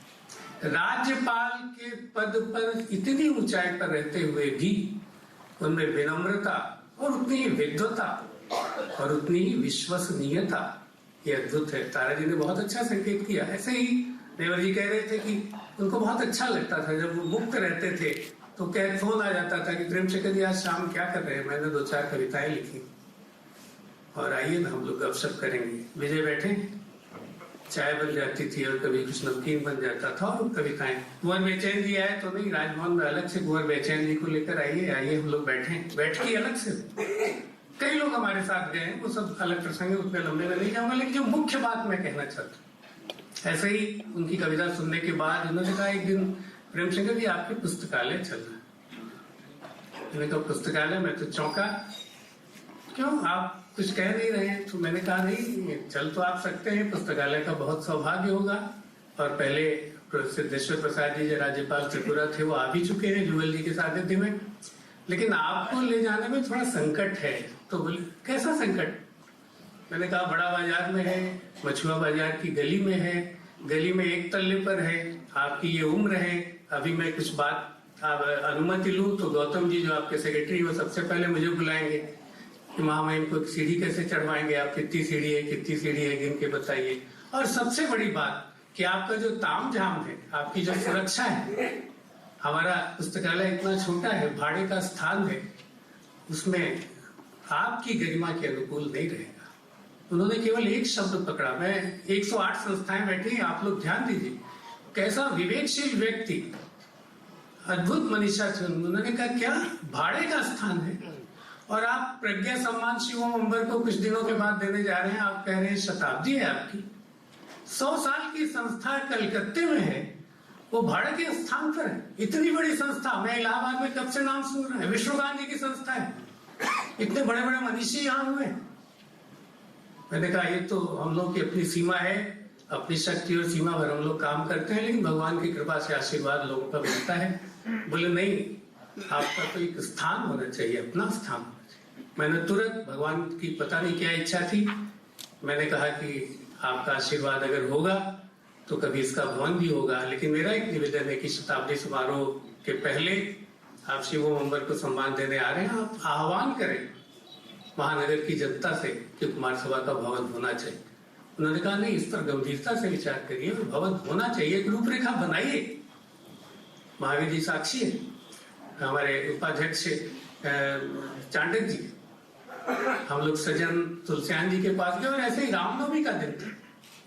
राज्यपाल के पद पर इतनी ऊंचाई पर रहते हुए भी उनमें विनम्रता और उतनी ही विद्वता और उतनी ही विश्वसनीयता, ये अद्भुत है। तारा जी ने बहुत अच्छा संकेत किया। ऐसे ही देवर जी कह रहे थे कि उनको बहुत अच्छा लगता था जब वो मुक्त रहते थे तो क्या फोन आ जाता था कि प्रेमशंकर जी आज शाम क्या कर रहे हैं। मैंने 2-4 कविताएं लिखी और आइए ना हम लोग गपशप करेंगे। विजय बैठे, चाय बन जाती थी और कभी कुछ नमकीन बन जाता था और कविताएं। कुंवर बेचैन जी आए तो नहीं, राजभवन में अलग से कुंवर बेचैन जी को लेकर आइए हम लोग बैठ के अलग से। कई लोग हमारे साथ गए, वो सब अलग प्रसंग है, उतने लंबे में नहीं जाऊंगा। लेकिन जो मुख्य बात मैं कहना चाहता हूँ, ऐसे ही उनकी कविता सुनने के बाद उन्होंने कहा एक दिन प्रेमशंकर जी आपके पुस्तकालय चलना। मैंने कहा पुस्तकालय? मैं तो चौंका, क्यों आप कुछ कह नहीं रहे? तो मैंने कहा नहीं, चल तो आप सकते हैं, पुस्तकालय का बहुत सौभाग्य होगा। और पहले सिद्धेश्वर प्रसाद जी जो राज्यपाल त्रिपुरा थे वो आ भी चुके हैं जुगल जी के सानिध्य में, लेकिन आपको ले जाने में थोड़ा संकट है। तो बोले कैसा संकट? मैंने कहा बड़ा बाजार में है, मछुआ बाजार की गली में है, गली में एक तल्ले पर है, आपकी ये उम्र है, अभी मैं कुछ बात अनुमति लूं तो गौतम जी जो आपके सेक्रेटरी वो सबसे पहले मुझे बुलाएंगे कि वहां इनको सीढ़ी कैसे चढ़वाएंगे, आप कितनी सीढ़ी है गिन के बताइए। और सबसे बड़ी बात कि आपका जो ताम झाम है, आपकी जो सुरक्षा है, हमारा पुस्तकालय इतना छोटा है, भाड़े का स्थान है, उसमें आपकी गरिमा के अनुकूल नहीं रहेगा। उन्होंने केवल एक शब्द पकड़ा, मैं 108 संस्थाएं बैठी हैं, आप लोग ध्यान दीजिए, कैसा विवेकशील व्यक्ति, अद्भुत मनीषा थे। उन्होंने कहा क्या भाड़े का स्थान है और आप प्रज्ञा सम्मान शिवम अंबर को कुछ दिनों के बाद देने जा रहे हैं, आप कह रहे हैं शताब्दी है आपकी। 100 साल की संस्था कलकत्ते में है, वो भाड़े के स्थान पर है। इतनी बड़ी संस्था, मैं इलाहाबाद में कब से नाम सुन रहा है, विश्व गांधी की संस्था है, इतने बड़े बड़े मनीषी यहाँ हुए। मैंने कहा ये तो हम लोग की अपनी सीमा है, अपनी शक्ति और सीमा भर हम लोग काम करते हैं, लेकिन भगवान की कृपा से आशीर्वाद लोगों का मिलता है। बोले नहीं, आपका तो एक स्थान होना चाहिए, अपना स्थान होना चाहिए। मैंने तुरंत, भगवान की पता नहीं क्या इच्छा थी, मैंने कहा कि आपका आशीर्वाद अगर होगा तो कभी इसका भवन भी होगा, लेकिन मेरा एक निवेदन है कि शताब्दी समारोह के पहले आप शिवम अंबर को सम्मान देने आ रहे हैं, आप आह्वान करें महानगर की जनता से कि कुमार सभा का भवन होना चाहिए। उन्होंने कहा नहीं, इस पर गंभीरता से विचार करिए और भवन होना चाहिए, एक रूपरेखा बनाइए। महावीर जी साक्षी है, हमारे उपाध्यक्ष चांडक जी, हम लोग सज्जन तुलसियान जी के पास गए और ऐसे ही रामनवमी का दिन था।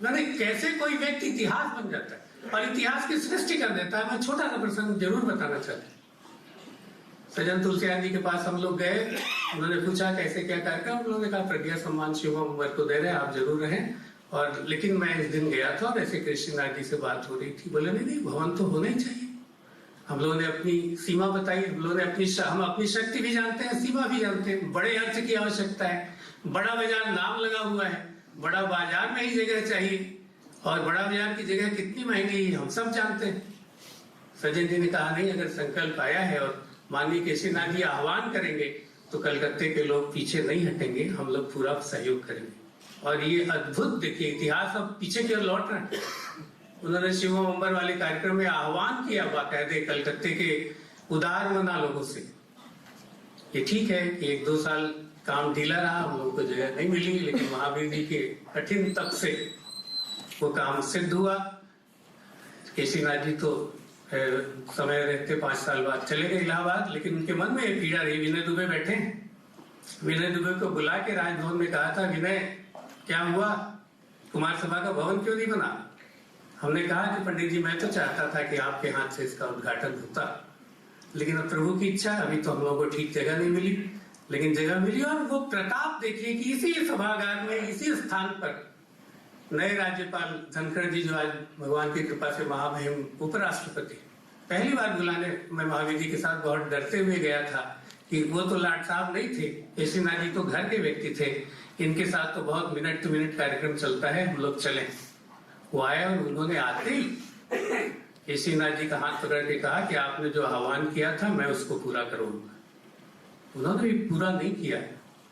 मैंने कैसे कोई व्यक्ति इतिहास बन जाता है और इतिहास की सृष्टि कर देता है। मैं छोटा सा प्रसंग जरूर बताना चाहता हूँ। सज्जन तुलसियान जी के पास हम लोग गए, उन्होंने पूछा कैसे क्या कार्यक्रम, उन्होंने कहा प्रज्ञा सम्मान शिवम अंबर को दे रहे हैं, आप जरूर रहें। और लेकिन मैं इस दिन गया था और ऐसे कृष्णनाथ जी से बात हो रही थी, बोले नहीं भवन तो होना ही चाहिए। हम लोगों ने अपनी सीमा बताई, हम लोगों ने हम अपनी शक्ति भी जानते हैं, सीमा भी जानते हैं। बड़े अर्थ की आवश्यकता है, बड़ा बाजार नाम लगा हुआ है, बड़ा बाजार में ही जगह चाहिए, और बड़ा बाजार की जगह कितनी महंगी हम सब जानते हैं। सज्जन जी ने कहा नहीं, अगर संकल्प आया है और माननीय केसीनाथ जी आह्वान करेंगे तो कलकत्ते के लोग पीछे नहीं हटेंगे, हम लोग पूरा सहयोग करेंगे। और ये अद्भुत देखिए, इतिहास अब पीछे की ओर लौट रहा है। उन्होंने शिवम अंबर वाले कार्यक्रम में आह्वान किया बाकायदे कलकत्ते के उदार मना लोगों से। ये ठीक है कि 1-2 साल काम ढीला रहा, हम लोगों को जगह नहीं मिली, लेकिन महावीर जी के कठिन तप से वो काम सिद्ध हुआ। केसीनाथ जी तो समय रहते 5 साल बाद चले गए इलाहाबाद, लेकिन उनके मन में पीड़ा रही। विनय दुबे बैठे, विनय दुबे को बुला के राजभवन में कहा था, विनय क्या हुआ, कुमार सभा का भवन क्यों नहीं बना? हमने कहा कि पंडित जी मैं तो चाहता था कि आपके हाथ से इसका उद्घाटन होता, लेकिन अब प्रभु की इच्छा, अभी तो हम लोगों को ठीक जगह नहीं मिली, लेकिन जगह मिली। और वो प्रताप देखिए कि इसी सभागार में, इसी स्थान पर नए राज्यपाल धनखड़ जी, जो आज भगवान की कृपा से महामहिम उपराष्ट्रपति, पहली बार बुलाने मैं महावीर जी के साथ बहुत डरते हुए गया था कि वो तो लाट साहब नहीं थे, केसीनाथ जी तो घर के व्यक्ति थे, इनके साथ तो बहुत मिनट टू मिनट कार्यक्रम चलता है, हम लोग चले। वो आए और उन्होंने आते ही केसीनाथ जी का हाथ पकड़ के कहा कि आपने जो आह्वान किया था मैं उसको पूरा करूंगा। उन्होंने भी पूरा नहीं किया,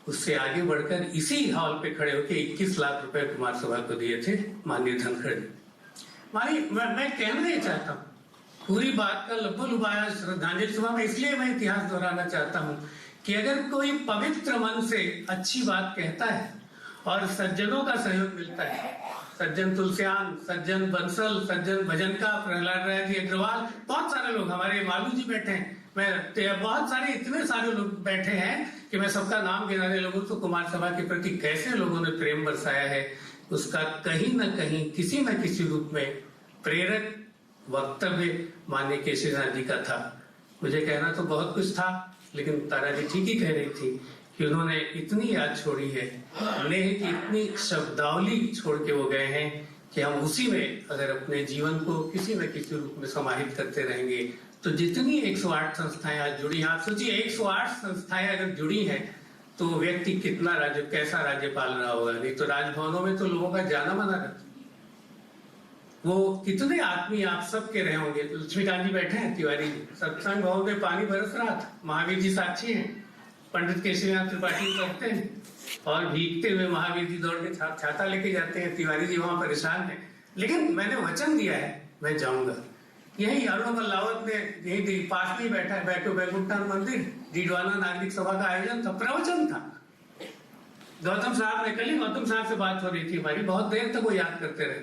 उससे आगे बढ़कर इसी हॉल पे खड़े होकर 21 लाख रुपए कुमार सभा को दिए थे माननीय धनखड़ जी। मैं कहना ये चाहता हूँ, पूरी बात का लुभाया श्रद्धांजलि सभा में इसलिए मैं इतिहास दोहराना चाहता हूँ कि अगर कोई पवित्र मन से अच्छी बात कहता है और सज्जनों का सहयोग मिलता है, सज्जन तुलसियान, सज्जन बंसल, सज्जन भजन का, प्रहलाद राय जी अग्रवाल, बहुत सारे लोग, हमारे मालू जी बैठे हैं, बहुत सारे इतने सारे लोग बैठे हैं कि मैं सबका नाम गिनाने लगूं तो कुमार सभा के प्रति कैसे लोगों ने प्रेम बरसाया है, उसका कहीं न कहीं किसी न किसी रूप में प्रेरक वक्तव्य माननीय केशरीनाथ जी का था। मुझे कहना तो बहुत कुछ था, लेकिन तारा जी ठीक ही कह रही थी कि उन्होंने इतनी याद छोड़ी है, नेह की इतनी शब्दावली छोड़ के वो गए हैं कि हम उसी में अगर अपने जीवन को किसी न किसी रूप में समाहित करते रहेंगे तो जितनी 108 संस्थाएं आज जुड़ी हैं, आप सोचिए 108 संस्थाएं अगर जुड़ी हैं तो व्यक्ति कितना कैसा राज्य पाल रहा होगा। नहीं तो राजभवनों में तो लोगों का जाना माना रहता, वो कितने आदमी आप सबके रहे होंगे। लक्ष्मीकांत जी बैठे हैं, तिवारी जी, सत्संग भवन में पानी बरस रहा था, महावीर जी साक्षी हैं, पंडित केशरीनाथ त्रिपाठी करते हैं और भीगते हुए महावीर जी दौड़ के छाता लेके जाते हैं, तिवारी जी वहां परेशान है, लेकिन मैंने वचन दिया है मैं जाऊंगा। यही अरुण मल्लावत ने यही पास में बैठा है, बैठो बैकुंठनाथ मंदिर, डीडवाना नागरिक सभा का आयोजन था, प्रवचन था। गौतम साहब ने, कल ही गौतम साहब से बात हो रही थी हमारी, बहुत देर तक वो याद करते रहे।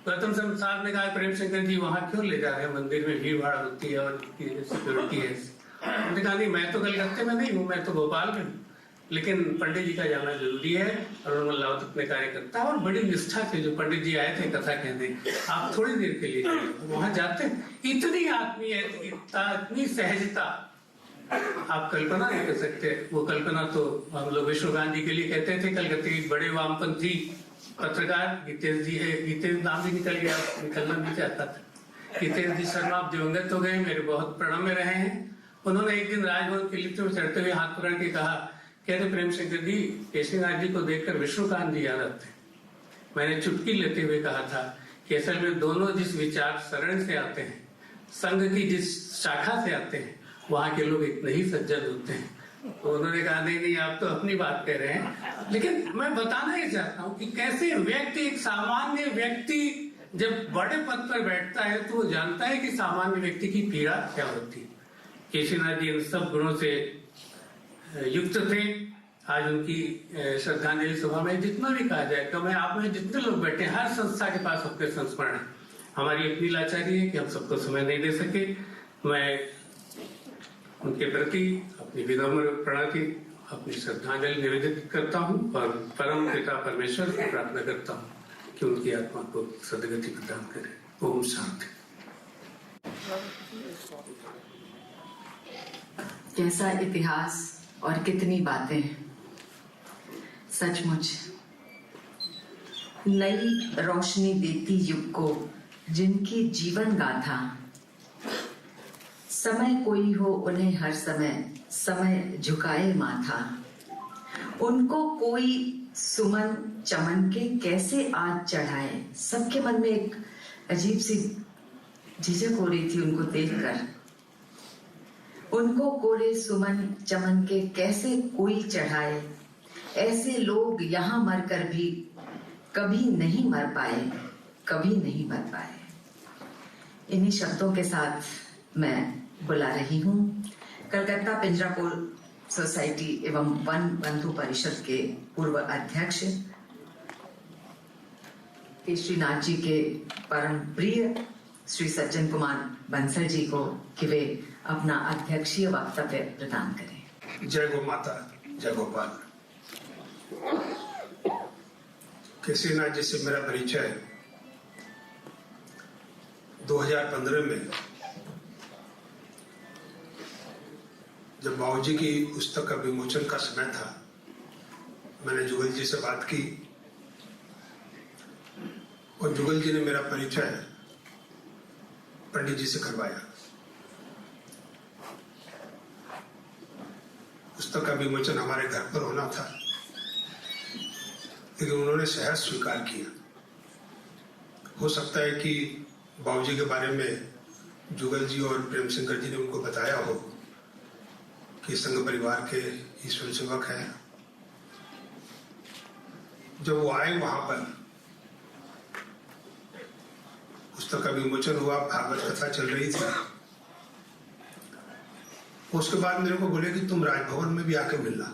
गौतम साहब ने कहा प्रेम शंकर जी वहां क्यों ले जा रहे हैं, मंदिर में भीड़ भाड़ होती है और सिक्योरिटी है। उन्होंने कहा नहीं, मैं तो कलकत्ते में नहीं हूँ, मैं तो भोपाल में हूँ, लेकिन पंडित जी का जाना जरूरी है। अरुण मल्लावत अपने कार्यकर्ता और बड़ी निष्ठा से जो पंडित जी आए थे कथा कहने, आप थोड़ी देर के लिए वहां जाते, इतनी आत्मीयता, इतनी सहजता आप कल्पना नहीं कर सकते। वो कल्पना तो हम लोग विष्णुकांत जी के लिए कहते थे, कलकत्ते के बड़े वामपंथी पत्रकार गीतेश जी है, गीतेश नाम भी निकल गया, निकलना नहीं चाहता था, गीतेश जी शर्मा आप दिवंगत हो गए, मेरे बहुत प्रणम्य रहे हैं। उन्होंने एक दिन राजभवन के लिफ्ट में चढ़ते हुए हाथ पकड़ के कहा, कहते प्रेम शंकर जी केशरीनाथ जी को देखकर विष्णुकांत जी याद आते। मैंने चुटकी लेते हुए कहा था कि असल में दोनों जिस विचार सरण से आते हैं, संघ की जिस शाखा से आते हैं, वहां के लोग इतने ही सज्जन होते हैं। तो उन्होंने कहा नहीं आप तो अपनी बात कह रहे हैं, लेकिन मैं बताना ही चाहता हूँ कि कैसे व्यक्ति, एक सामान्य व्यक्ति जब बड़े पद पर बैठता है तो वो जानता है कि सामान्य व्यक्ति की पीड़ा क्या होती है। केशरीनाथ जी इन सब गुणों से युक्त थे। आज उनकी श्रद्धांजलि सभा में जितना भी कहा जाए कम है। आप में जितने लोग बैठे, हर संस्था के पास अपने संस्मरण है। हमारी अपनी लाचारी है कि हम सबको समय नहीं दे सके। मैं उनके प्रति अपनी विनम्र प्रणति, अपनी श्रद्धांजलि निवेदित करता हूँ और परम पिता परमेश्वर से प्रार्थना करता हूँ कि उनकी आत्मा को सद्गति प्रदान करे। ओम शांति। कैसा इतिहास और कितनी बातें। सचमुच नई रोशनी देती युग को जिनकी जीवन गाथा, समय कोई हो उन्हें हर समय झुकाए माथा, उनको कोई सुमन चमन के कैसे आज चढ़ाए। सबके मन में एक अजीब सी झिझक हो रही थी उनको देखकर। उनको कोरे सुमन चमन के कैसे कोई चढ़ाए, ऐसे लोग यहाँ मरकर भी कभी नहीं मर पाए, कभी नहीं मर पाए। इन्हीं शब्दों के साथ मैं बुला रही हूँ कलकत्ता पिंजरापुर सोसाइटी एवं वन बंधु परिषद के पूर्व अध्यक्ष केशरीनाथ जी के परम प्रिय श्री सज्जन कुमार बंसल जी को कि वे अपना अध्यक्षीय वक्तव्य प्रदान करें। जय गौ माता, जय गोपाल। केशरीनाथ जी से मेरा परिचय 2015 में जब बाबूजी की पुस्तक का विमोचन का समय था, मैंने जुगल जी से बात की और जुगल जी ने मेरा परिचय पंडित जी से करवाया। पुस्तक का विमोचन हमारे घर पर होना था, लेकिन उन्होंने सहज स्वीकार किया। हो सकता है कि बाबूजी के बारे में जुगल जी और प्रेम शंकर जी ने उनको बताया हो कि संघ परिवार के ईश्वर सेवक हैं। जब वो आए वहां पर, पुस्तक का विमोचन हुआ, भागवत कथा चल रही थी। उसके बाद मेरे को बोले कि तुम राजभवन में भी आके मिलना।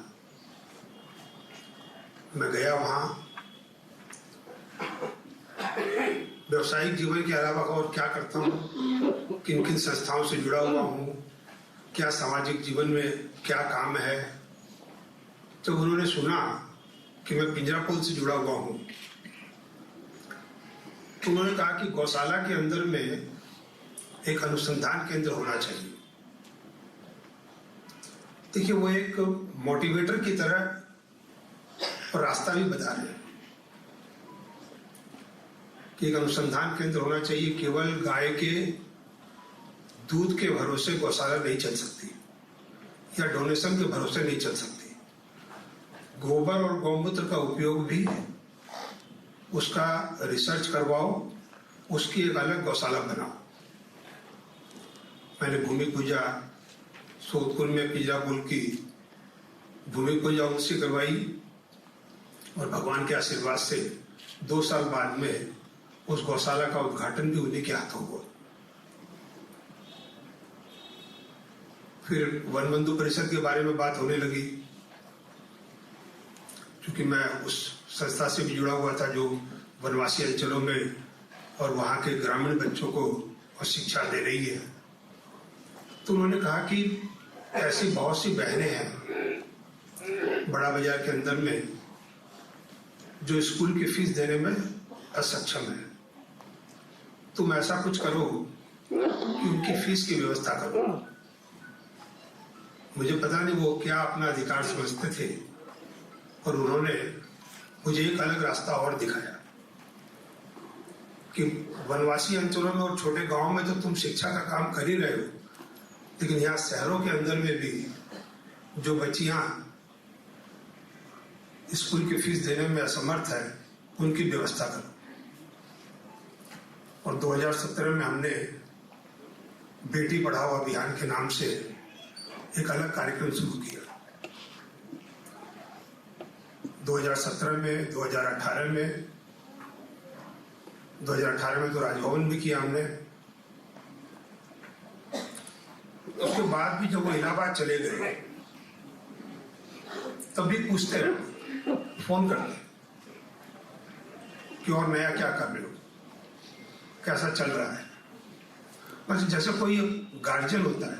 मैं गया वहां। व्यावसायिक जीवन के अलावा और क्या करता हूँ, किन किन संस्थाओं से जुड़ा हुआ हूँ, क्या सामाजिक जीवन में क्या काम है। जब उन्होंने सुना कि मैं पिंजरापोल से जुड़ा हुआ हूं, तो उन्होंने कहा कि गौशाला के अंदर में एक अनुसंधान केंद्र होना चाहिए। देखिए, वो एक मोटिवेटर की तरह और रास्ता भी बता रहे हैं कि एक अनुसंधान केंद्र होना चाहिए। केवल गाय के दूध के भरोसे गौशाला नहीं चल सकती या डोनेशन के भरोसे नहीं चल सकती। गोबर और गौमूत्र का उपयोग भी, उसका रिसर्च करवाओ, उसकी एक अलग गौशाला बनाओ। मैंने भूमि पूजा सोदपुर में पिंजरापोल की भूमि पूजा उनसे करवाई और भगवान के आशीर्वाद से 2 साल बाद में उस गौशाला का उद्घाटन भी उन्हीं के हाथों हुआ। फिर वन बंधु परिषद के बारे में बात होने लगी, क्योंकि मैं उस संस्था से भी जुड़ा हुआ था जो वनवासी अंचलों में और वहां के ग्रामीण बच्चों को शिक्षा दे रही है। तो उन्होंने कहा कि ऐसी बहुत सी बहनें हैं बड़ा बाजार के अंदर में जो स्कूल की फीस देने में असक्षम है। तुम ऐसा कुछ करो कि उनकी फीस की व्यवस्था करो। मुझे पता नहीं वो क्या अपना अधिकार समझते थे, और उन्होंने मुझे एक अलग रास्ता और दिखाया कि वनवासी अंचलों में और छोटे गांवों में तो तुम शिक्षा का काम कर ही रहे हो, लेकिन यहाँ शहरों के अंदर में भी जो बच्चियां स्कूल की फीस देने में असमर्थ है, उनकी व्यवस्था करो। और 2017 में हमने बेटी पढ़ाओ अभियान के नाम से एक अलग कार्यक्रम शुरू किया। 2017 में, 2018 में, 2018 में तो राजभवन भी किया हमने। उसके बाद भी जब वो इलाहाबाद चले गए, तब भी पूछते रहे, फोन करते कि और नया क्या कर रहे हो, कैसा चल रहा है। बस जैसे कोई गार्जियन होता है,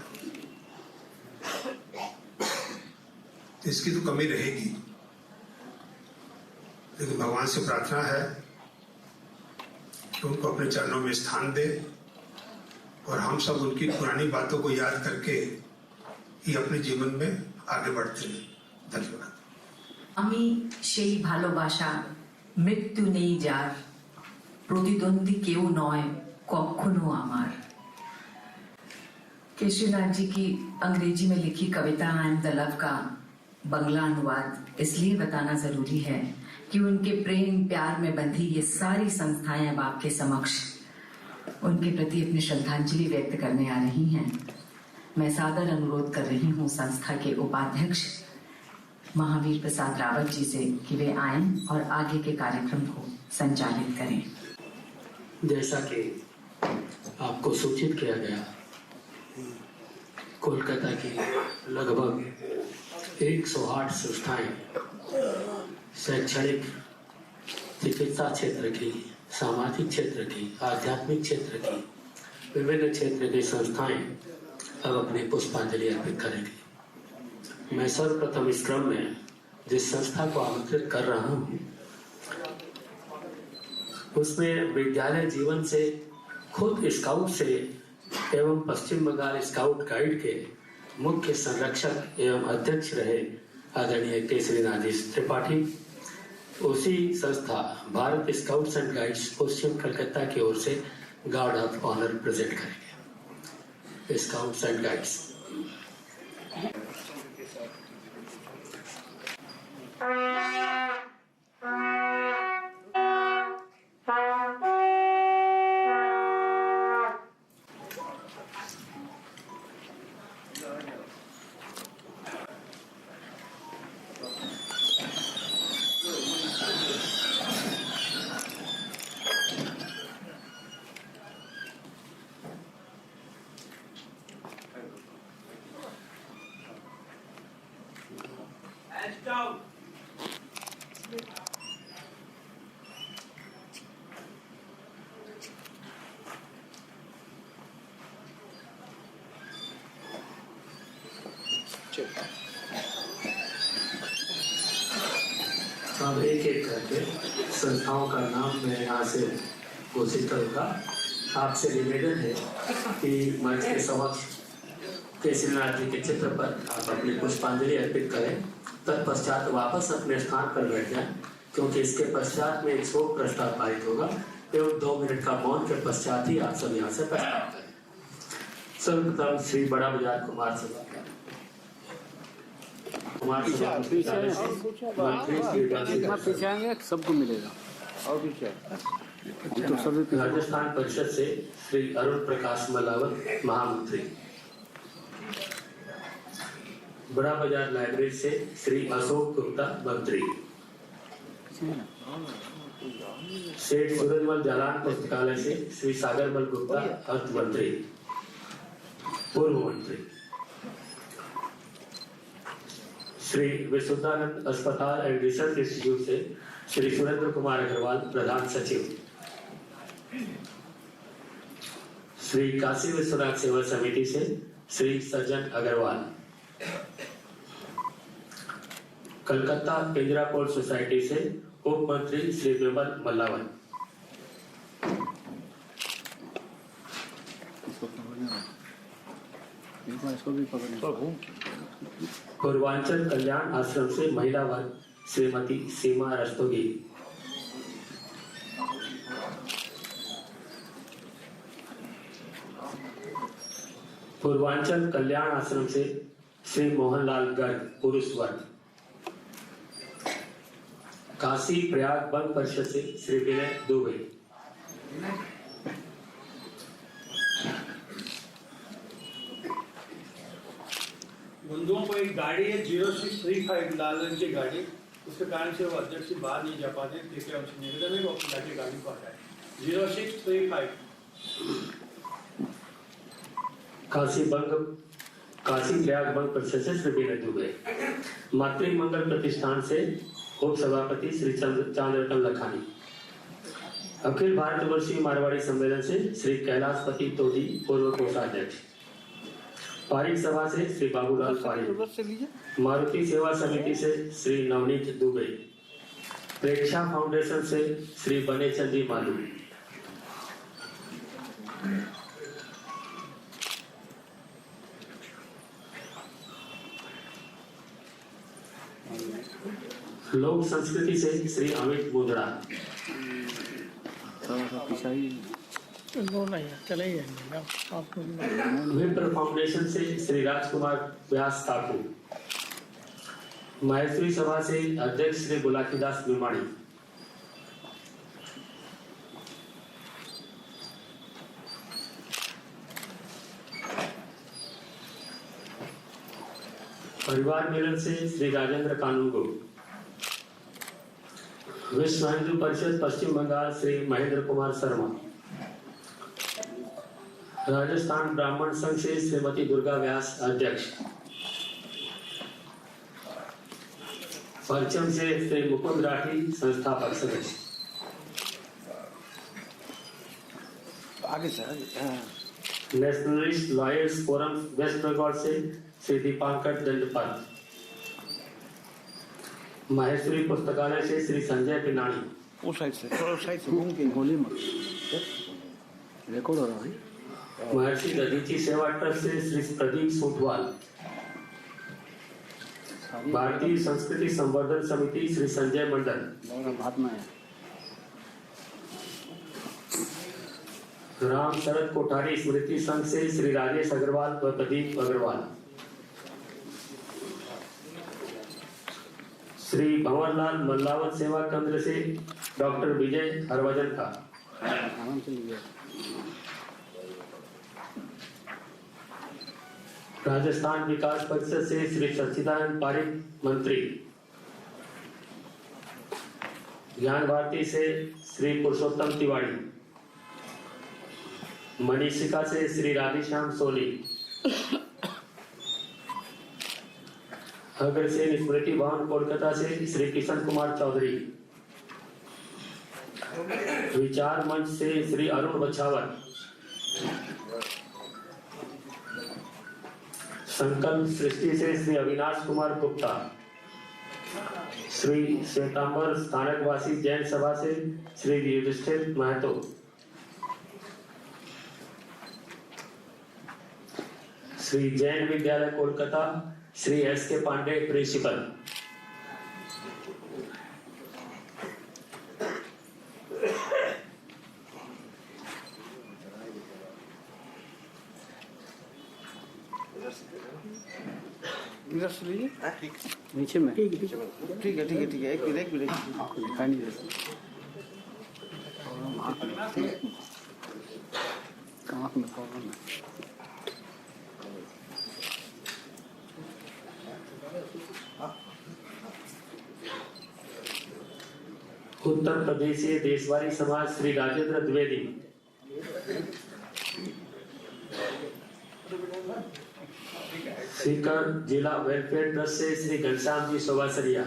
तो इसकी तो कमी रहेगी, लेकिन भगवान से प्रार्थना है कि उनको अपने चरणों में स्थान दे और हम सब उनकी पुरानी बातों को याद करके ही अपने जीवन में आगे बढ़ते हैं। धन्यवाद। আমি সেই ভালোবাসা মৃত্যু নেই যার, প্রতিদ্বন্দ্বী কেউ নয় কখনো আমার। केशरीनाथ जी की अंग्रेजी में लिखी कविता आई एम द लव का बंगला अनुवाद इसलिए बताना जरूरी है कि उनके प्रेम प्यार में बंधी ये सारी संस्थाएं अब आपके समक्ष उनके प्रति अपनी श्रद्धांजलि व्यक्त करने आ रही हैं। मैं सादर अनुरोध कर रही हूं संस्था के उपाध्यक्ष महावीर प्रसाद रावत जी से कि वे आएं और आगे के कार्यक्रम को संचालित करें। जैसा कि आपको सूचित किया गया, कोलकाता की लगभग 108 संस्थाएं शैक्षणिक, चिकित्सा क्षेत्र की, सामाजिक क्षेत्र की, आध्यात्मिक क्षेत्र की, विभिन्न क्षेत्र की संस्थाएं अब अपनी पुष्पांजलि अर्पित करेंगी। मैं सर्वप्रथम इस क्रम में जिस संस्था को आमंत्रित कर रहा हूं, उसमें विद्यालय जीवन से खुद स्काउट से एवं पश्चिम बंगाल स्काउट गाइड के मुख्य संरक्षक एवं अध्यक्ष रहे आदरणीय केशरीनाथ जी त्रिपाठी, उसी संस्था भारत स्काउट्स एंड गाइड्स पश्चिम कलकत्ता की ओर से गार्ड ऑफ ऑनर प्रेजेंट करेंगे। Scouts and guides. अब एक एक करके संस्थाओं का नाम मैं यहाँ से घोषित करूँगा। आपसे निवेदन है कि मंच के समक्ष केसरीनाथ जी के चित्र पर आप अपनी पुष्पांजलि अर्पित करें, तत्पश्चात वापस अपने स्थान पर बैठ जाएं, क्योंकि इसके पश्चात में एक शोक प्रस्ताव पारित होगा एवं 2 मिनट का मौन के पश्चात ही आप सब यहाँ से प्रस्ताव करें। सर्वप्रथम श्री बड़ा बाजार कुमार सभा सबको मिलेगा और पीछे राजस्थान परिषद से श्री अरुण प्रकाश मलावत महामंत्री, बड़ा बाजार लाइब्रेरी से श्री अशोक गुप्ता मंत्री, सेठ सूरजमल जालान पुस्तकालय से श्री सागरमल गुप्ता अर्थ मंत्री पूर्व मंत्री, श्री विशुद्धानंद अस्पताल एंड रिसर्च इंस्टीट्यूट से श्री सुरेंद्र कुमार अग्रवाल प्रधान सचिव, श्री काशी विश्वनाथ सेवा समिति से श्री सज्जन अग्रवाल, कलकत्ता पिंजरा पोर्ट सोसाइटी से उप मंत्री श्री विमल मल्लावन, पूर्वांचल कल्याण आश्रम से महिला वर्ग श्रीमती सीमा रस्तोगी, पूर्वांचल कल्याण आश्रम से श्री मोहनलाल गर्ग पुरुष वर्ग, काशी प्रयाग वन परिषद से श्री विनय दुबे, बंधुओं को एक गाड़ी है 0635 लाल रंग की गाड़ी, उसके कारण से वो अध्यक्ष से बाहर नहीं जा पाते, कृपया उनसे निवेदन है वो अपनी जाके गाड़ी को हटाए। 0635 काशी प्रयाग वन परिषद से श्री विनय दुबे, मातृ मंगल प्रतिष्ठान से उप सभापति श्री चांद्रकन लखानी, अखिल भारतवर्षीय मारवाड़ी सम्मेलन से श्री कैलाशपति तोदी पूर्व कोषाध्यक्ष, पारिक सभा से श्री बाबूलाल पारिक, मारुति सेवा समिति से श्री नवनीत दुबे, प्रेक्षा फाउंडेशन से श्री बने चंदी मालू, लोक संस्कृति से श्री अमित मुद्रा, विप्र फाउंडेशन से श्री राजकुमार व्यास ठाकुर, माहेश्वरी सभा से अध्यक्ष श्री बुलाकीदास निमाणी, परिवार मिलन से श्री राजेंद्र कानूनगो, विश्व हिंदू परिषद पश्चिम बंगाल श्री महेंद्र कुमार शर्मा, राजस्थान ब्राह्मण संघ से श्रीमती दुर्गा व्यास अध्यक्ष, पश्चिम से श्री मुकुंद राठी संस्थापक सदस्य, nationalist lawyers forum West Bengal से श्री दीपांकर दंडपाल, माहेश्वरी पुस्तकालय से श्री संजय पिनाणी, महर्षि दधीची सेवा ट्रस्ट से श्री प्रदीप सोटवाल, भारतीय संस्कृति संवर्धन समिति श्री संजय मंडल, राम शरद कोठारी स्मृति संघ से श्री राजेश अग्रवाल व प्रदीप अग्रवाल, श्री भंवरलाल मल्लावत सेवा केंद्र से डॉक्टर विजय हरभजन का, राजस्थान विकास परिषद से श्री सच्चिदानंद पारिक मंत्री, ज्ञान भारती से श्री पुरुषोत्तम तिवारी, मनीषिका से श्री राधेश्याम सोनी, अग्रसेन स्मृति भवन कोलकाता से श्री किशन कुमार चौधरी, विचार मंच से श्री अरुण बछावत, संकल्प सृष्टि से श्री अविनाश कुमार गुप्ता, श्री श्वेतांबर स्थानकवासी जैन सभा से श्री युधिष्ठिर महतो, श्री जैन विद्यालय कोलकाता श्री एस के पांडे प्रिंसिपल, नीचे में ठीक है एक मिनट दिखाई नहीं देता आँख में प्रॉब्लम है। उत्तर प्रदेशीय देशवारी समाज श्री राजेंद्र द्विवेदी, सीकर जिला वेलफेयर ट्रस्ट से श्री घनश्याम जी सोबासरिया,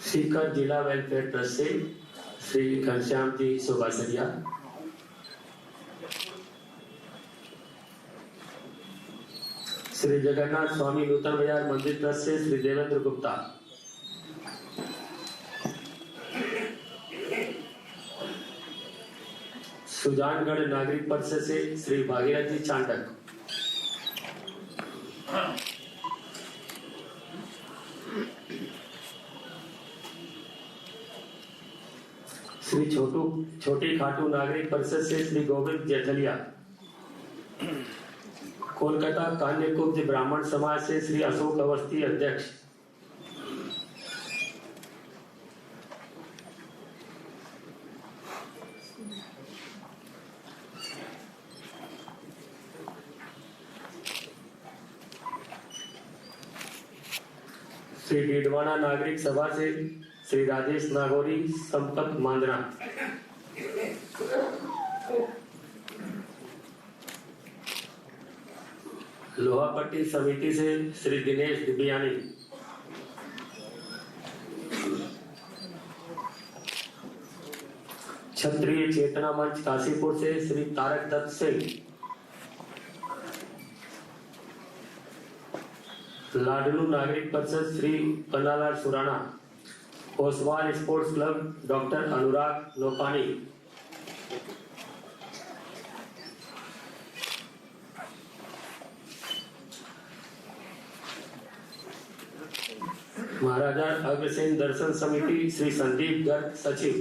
सीकर जिला वेलफेयर ट्रस्ट से श्री घनश्याम जी सोबासरिया, श्री जगन्नाथ स्वामी नूतन बाजार मंदिर ट्रस्ट से श्री देवेंद्र गुप्ता, सुजानगढ़ नागरिक परिषद से श्री भागीरथी चांडक, श्री छोटी खाटू नागरिक परिषद से श्री गोविंद जेठलिया, कोलकाता कान्यकुब्ज ब्राह्मण समाज से श्री अशोक अवस्थी अध्यक्ष, श्री डीडवाना नागरिक सभा से श्री राजेश नागौरी संपत मांदना, लोहापट्टी समिति से श्री दिनेश दिव्यानी, क्षत्रिय चेतना मंच काशीपुर से श्री तारक दत्त सिंह, लाडलू नागरिक परिषद Shri Pannalal Surana, Oswal sports club doctor Anurag Lopani, Maharaja Agrasen दर्शन समिति श्री संदीप गर्ग सचिव,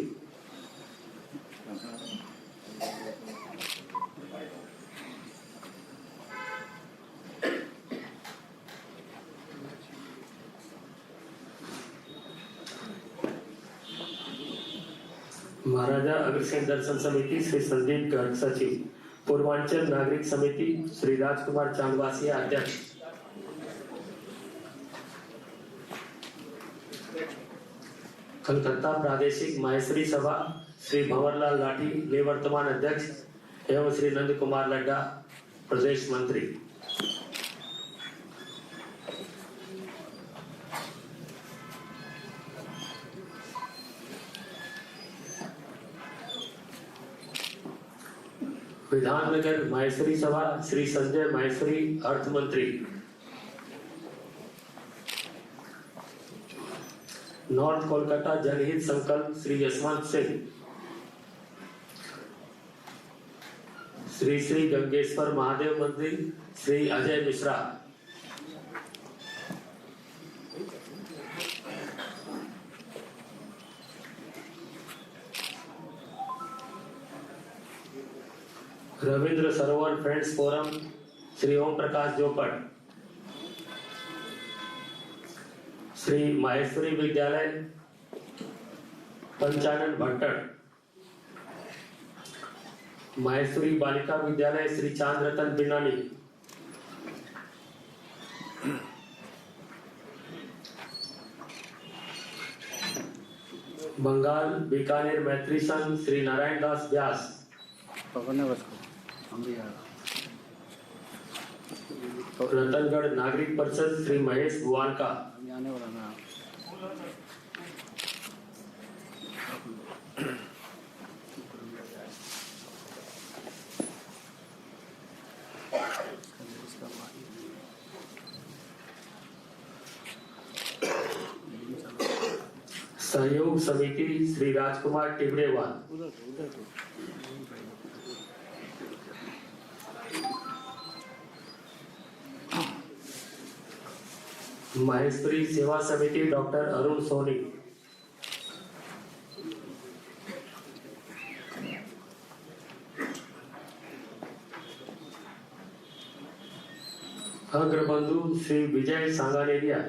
महाराजा अग्रसेन दर्शन समिति श्री संदीप गर्ग सचिव, पूर्वांचल नागरिक समिति श्री राजकुमार चांदवासिया अध्यक्ष, कलकत्ता प्रादेशिक माहेश्वरी सभा श्री भंवरलाल लाठी निवर्तमान अध्यक्ष एवं श्री नंद कुमार लड्डा प्रदेश मंत्री। विधाननगर माहेश्वरी सभा श्री संजय माहेश्वरी अर्थ मंत्री। नॉर्थ कोलकाता जनहित संकल्प श्री यशवंत सिंह, श्री श्री गंगेश्वर महादेव मंदिर श्री अजय मिश्रा, रविंद्र सरोवर फ्रेंड्स फोरम श्री ओम प्रकाश जोपट, श्री माहेश्वरी विद्यालय पंचानन भट्टर, माहेश्वरी बालिका विद्यालय श्री चांद रतन बिनानी, बंगाल बीकानेर मैत्री संघ श्री नारायण दास व्यास, रतनगढ़ नागरिक परिषद श्री महेश बुआलका, आने वाला ना सहयोग समिति श्री राजकुमार टिबरेवाल, महेश्वरी सेवा समिति डॉक्टर अरुण सोनी, अग्रबंधु श्री विजय सांगानेरिया,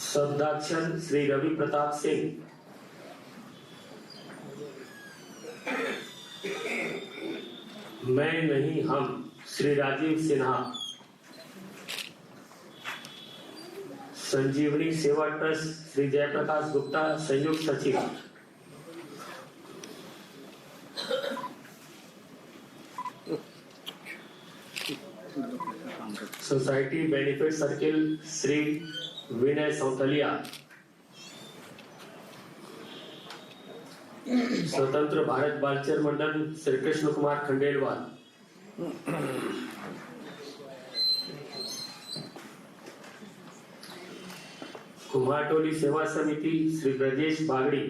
शब्दाक्षर श्री रवि प्रताप सिंह, मैं नहीं हम श्री राजीव सिन्हा, संजीवनी सेवा ट्रस्ट श्री जयप्रकाश गुप्ता संयुक्त सचिव, सोसाइटी बेनिफिट सर्किल श्री विनय सौतलिया, स्वतंत्र भारत बालचर मंडल श्री कृष्ण कुमार खंडेलवाल, कुमारटोली सेवा समिति श्री ब्रजेश बागड़ी,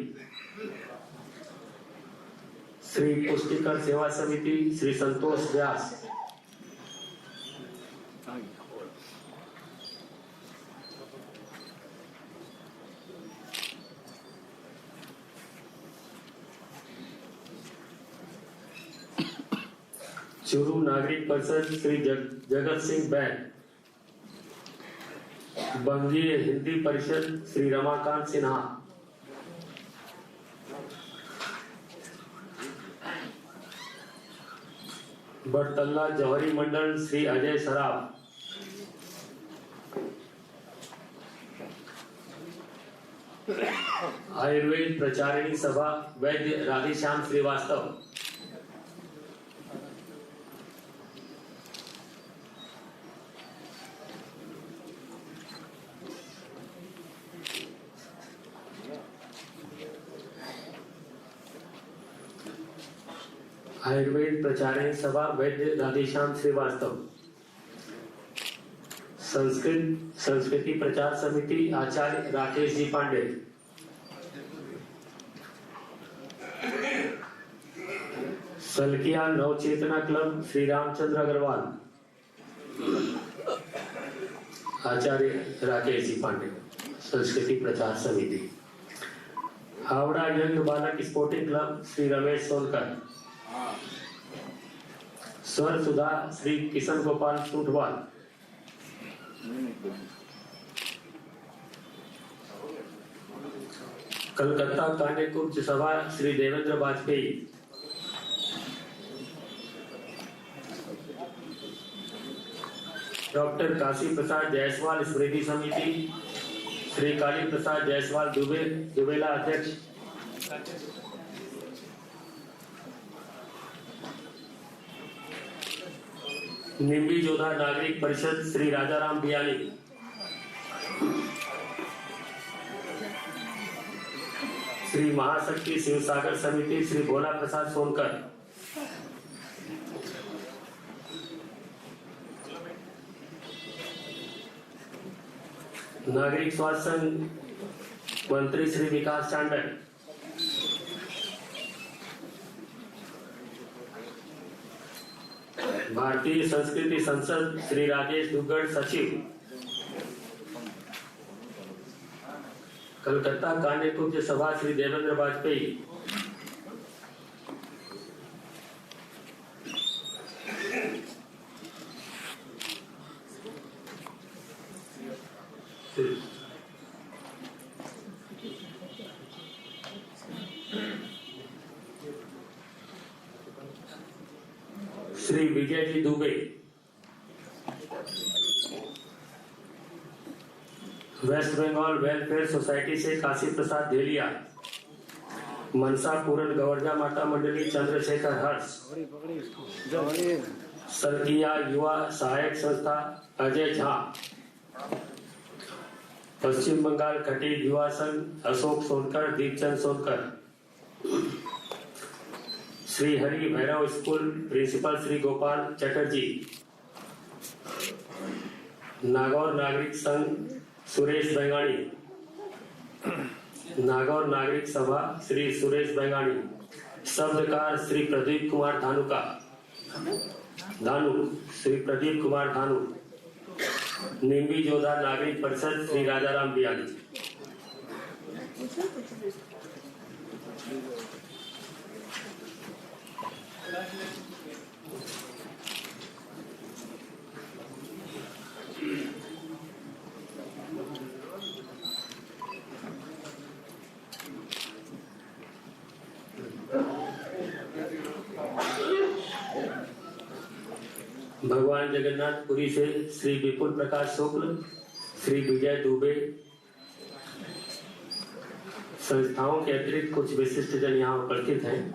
श्री पुष्टिकर सेवा समिति श्री संतोष व्यास, चूरू नागरिक परिषद श्री जगत सिंह बैन, बंगीय हिंदी परिषद श्री रमाकांत सिन्हा, बड़तल्ला जौहरी मंडल श्री अजय सराफ, आयुर्वेद प्रचारिणी सभा वैद्य राधेश्याम श्रीवास्तव, आयुर्वेद प्रचारिणी सभा वैद्य राधेश्याम श्रीवास्तव, संस्कृति प्रचार समिति आचार्य राकेश जी पांडे, सलकिया नवचेतना क्लब श्री रामचंद्र अग्रवाल, आचार्य राकेश जी पांडे, संस्कृति प्रचार समिति, हावड़ा यंग बालक स्पोर्टिंग क्लब श्री रमेश सोनकर, स्वर सुधा श्री किशन गोपाल सूटवाल, कलकत्ता कान्य कुंज सभा श्री देवेंद्र वाजपेयी, डॉक्टर काशी प्रसाद जायसवाल स्मृति समिति श्री काली प्रसाद जायसवाल दुबेला अध्यक्ष, निम्बी जोधा नागरिक परिषद श्री राजाराम बियानी, श्री महाशक्ति शिवसागर समिति श्री भोला प्रसाद सोनकर, नागरिक स्वास्थ्य संघ मंत्री श्री विकास चांडल, भारतीय संस्कृति संसद श्री राजेश दुग्गड़ सचिव, कलकत्ता कान्य कुंज सभा Shri Devendra Vajpayee, Shri Vijay ji Dubey, West Bengal welfare society से काशी प्रसाद धेलिया, मनसा पूरन गवर्जा माता मंडली चंद्रशेखर हर्ष, सलकिया युवा सहायक संस्था अजय झा, पश्चिम बंगाल खटीक युवा संघ अशोक सोनकर दीपचंद सोनकर, श्री हरि भैरव स्कूल प्रिंसिपल श्री गोपाल चटर्जी, नागौर नागरिक संघ सुरेश बेंगाणी, नागौर नागरिक सभा श्री सुरेश बेंगाणी, शब्दकार श्री प्रदीप कुमार श्री प्रदीप कुमार धानु, निम्बी जोधा नागरिक परिषद श्री राजाराम बियानी। भगवान जगन्नाथपुरी से श्री विपुल प्रकाश शुक्ल, श्री विजय दुबे। संस्थाओं के अतिरिक्त कुछ विशिष्ट जन यहाँ उपस्थित हैं।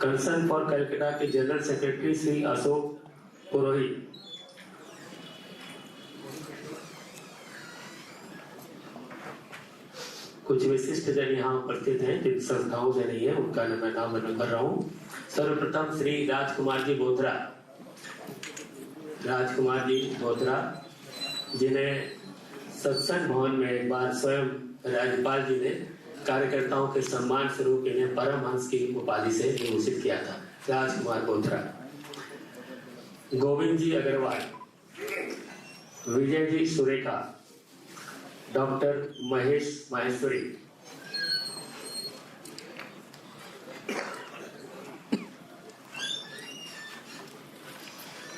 कंसर्न फॉर कलकत्ता के जनरल सेक्रेटरी श्री अशोक पुरोहित, कुछ विशिष्ट जन यहाँ उपस्थित हैं जिन संस्थाओं से नहीं है, उनका मैं नाम कर रहा हूँ। सर्वप्रथम श्री राजकुमार जी बोथरा, जिन्हें सत्संग भवन में एक बार स्वयं राज्यपाल जी ने कार्यकर्ताओं के सम्मान स्वरूप इन्हें परमहंस की उपाधि से भूषित किया था। राजकुमार बोथरा। गोविंद जी अग्रवाल, विजय जी सुरेखा, डॉक्टर महेश माहेश्वरी,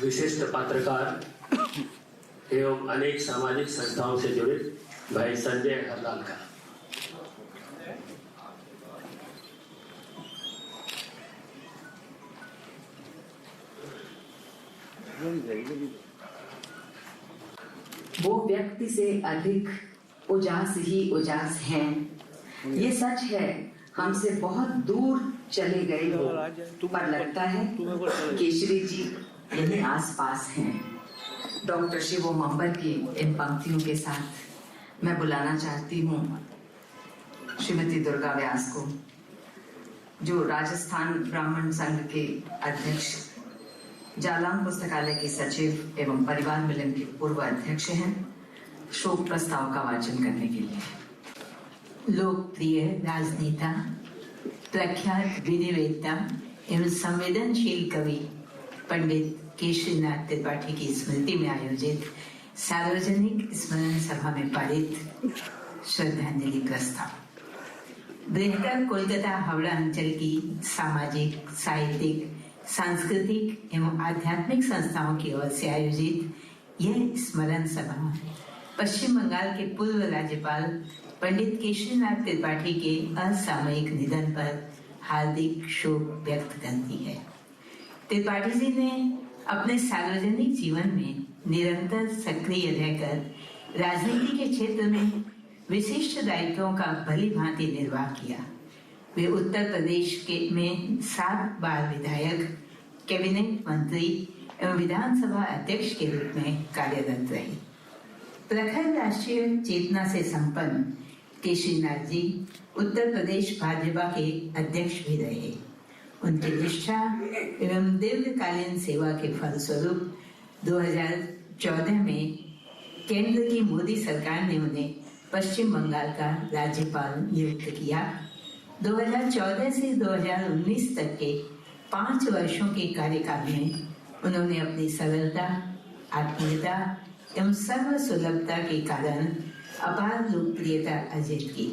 विशिष्ट पत्रकार एवं अनेक सामाजिक संस्थाओं से जुड़े भाई संजय हरलाल का। वो व्यक्ति से अधिक उजास ही उजास हैं। ये सच है, हमसे बहुत दूर चले गए हो, पर लगता है केशरी जी यही आसपास हैं। डॉक्टर शिवोम अंबर की इन पंक्तियों के साथ मैं बुलाना चाहती हूँ श्रीमती दुर्गा व्यास को, जो राजस्थान ब्राह्मण संघ के अध्यक्ष, जालाम पुस्तकालय के सचिव एवं परिवार मिलन के पूर्व अध्यक्ष हैं, शोक प्रस्ताव का वाचन करने के लिए। लोकप्रिय राजनेता, प्रख्यात विनिवेदता एवं संवेदनशील कवि पंडित केशरीनाथ त्रिपाठी की स्मृति में आयोजित सार्वजनिक स्मरण सभा में पारित श्रद्धांजलि प्रस्ताव। बृहत्तर कोलकाता हावड़ा अंचल की सामाजिक, साहित्यिक, सांस्कृतिक एवं आध्यात्मिक संस्थाओं की ओर से आयोजित यह स्मरण सभा पश्चिम बंगाल के पूर्व राज्यपाल पंडित केशरीनाथ त्रिपाठी के असामयिक निधन पर हार्दिक शोक व्यक्त करती है। त्रिपाठी जी ने अपने सार्वजनिक जीवन में निरंतर सक्रिय रहकर राजनीति के क्षेत्र में विशिष्ट दायित्वों का भली भांति निर्वाह किया। वे उत्तर प्रदेश में 7 बार विधायक, कैबिनेट मंत्री एवं विधानसभा अध्यक्ष के रूप में कार्यरत रहे। प्रखर राष्ट्रीय चेतना से संपन्न केशरीनाथ जी उत्तर प्रदेश भाजपा के अध्यक्ष भी रहे। उनकी निष्ठा एवं दीर्घकालीन सेवा के फलस्वरूप 2014 में केंद्र की मोदी सरकार ने उन्हें पश्चिम बंगाल का राज्यपाल नियुक्त किया। 2014 से 2019 तक के 5 वर्षों के कार्यकाल में उन्होंने अपनी सरलता, आत्मीयता एवं सर्वसुलभता के कारण अपार लोकप्रियता अर्जित की।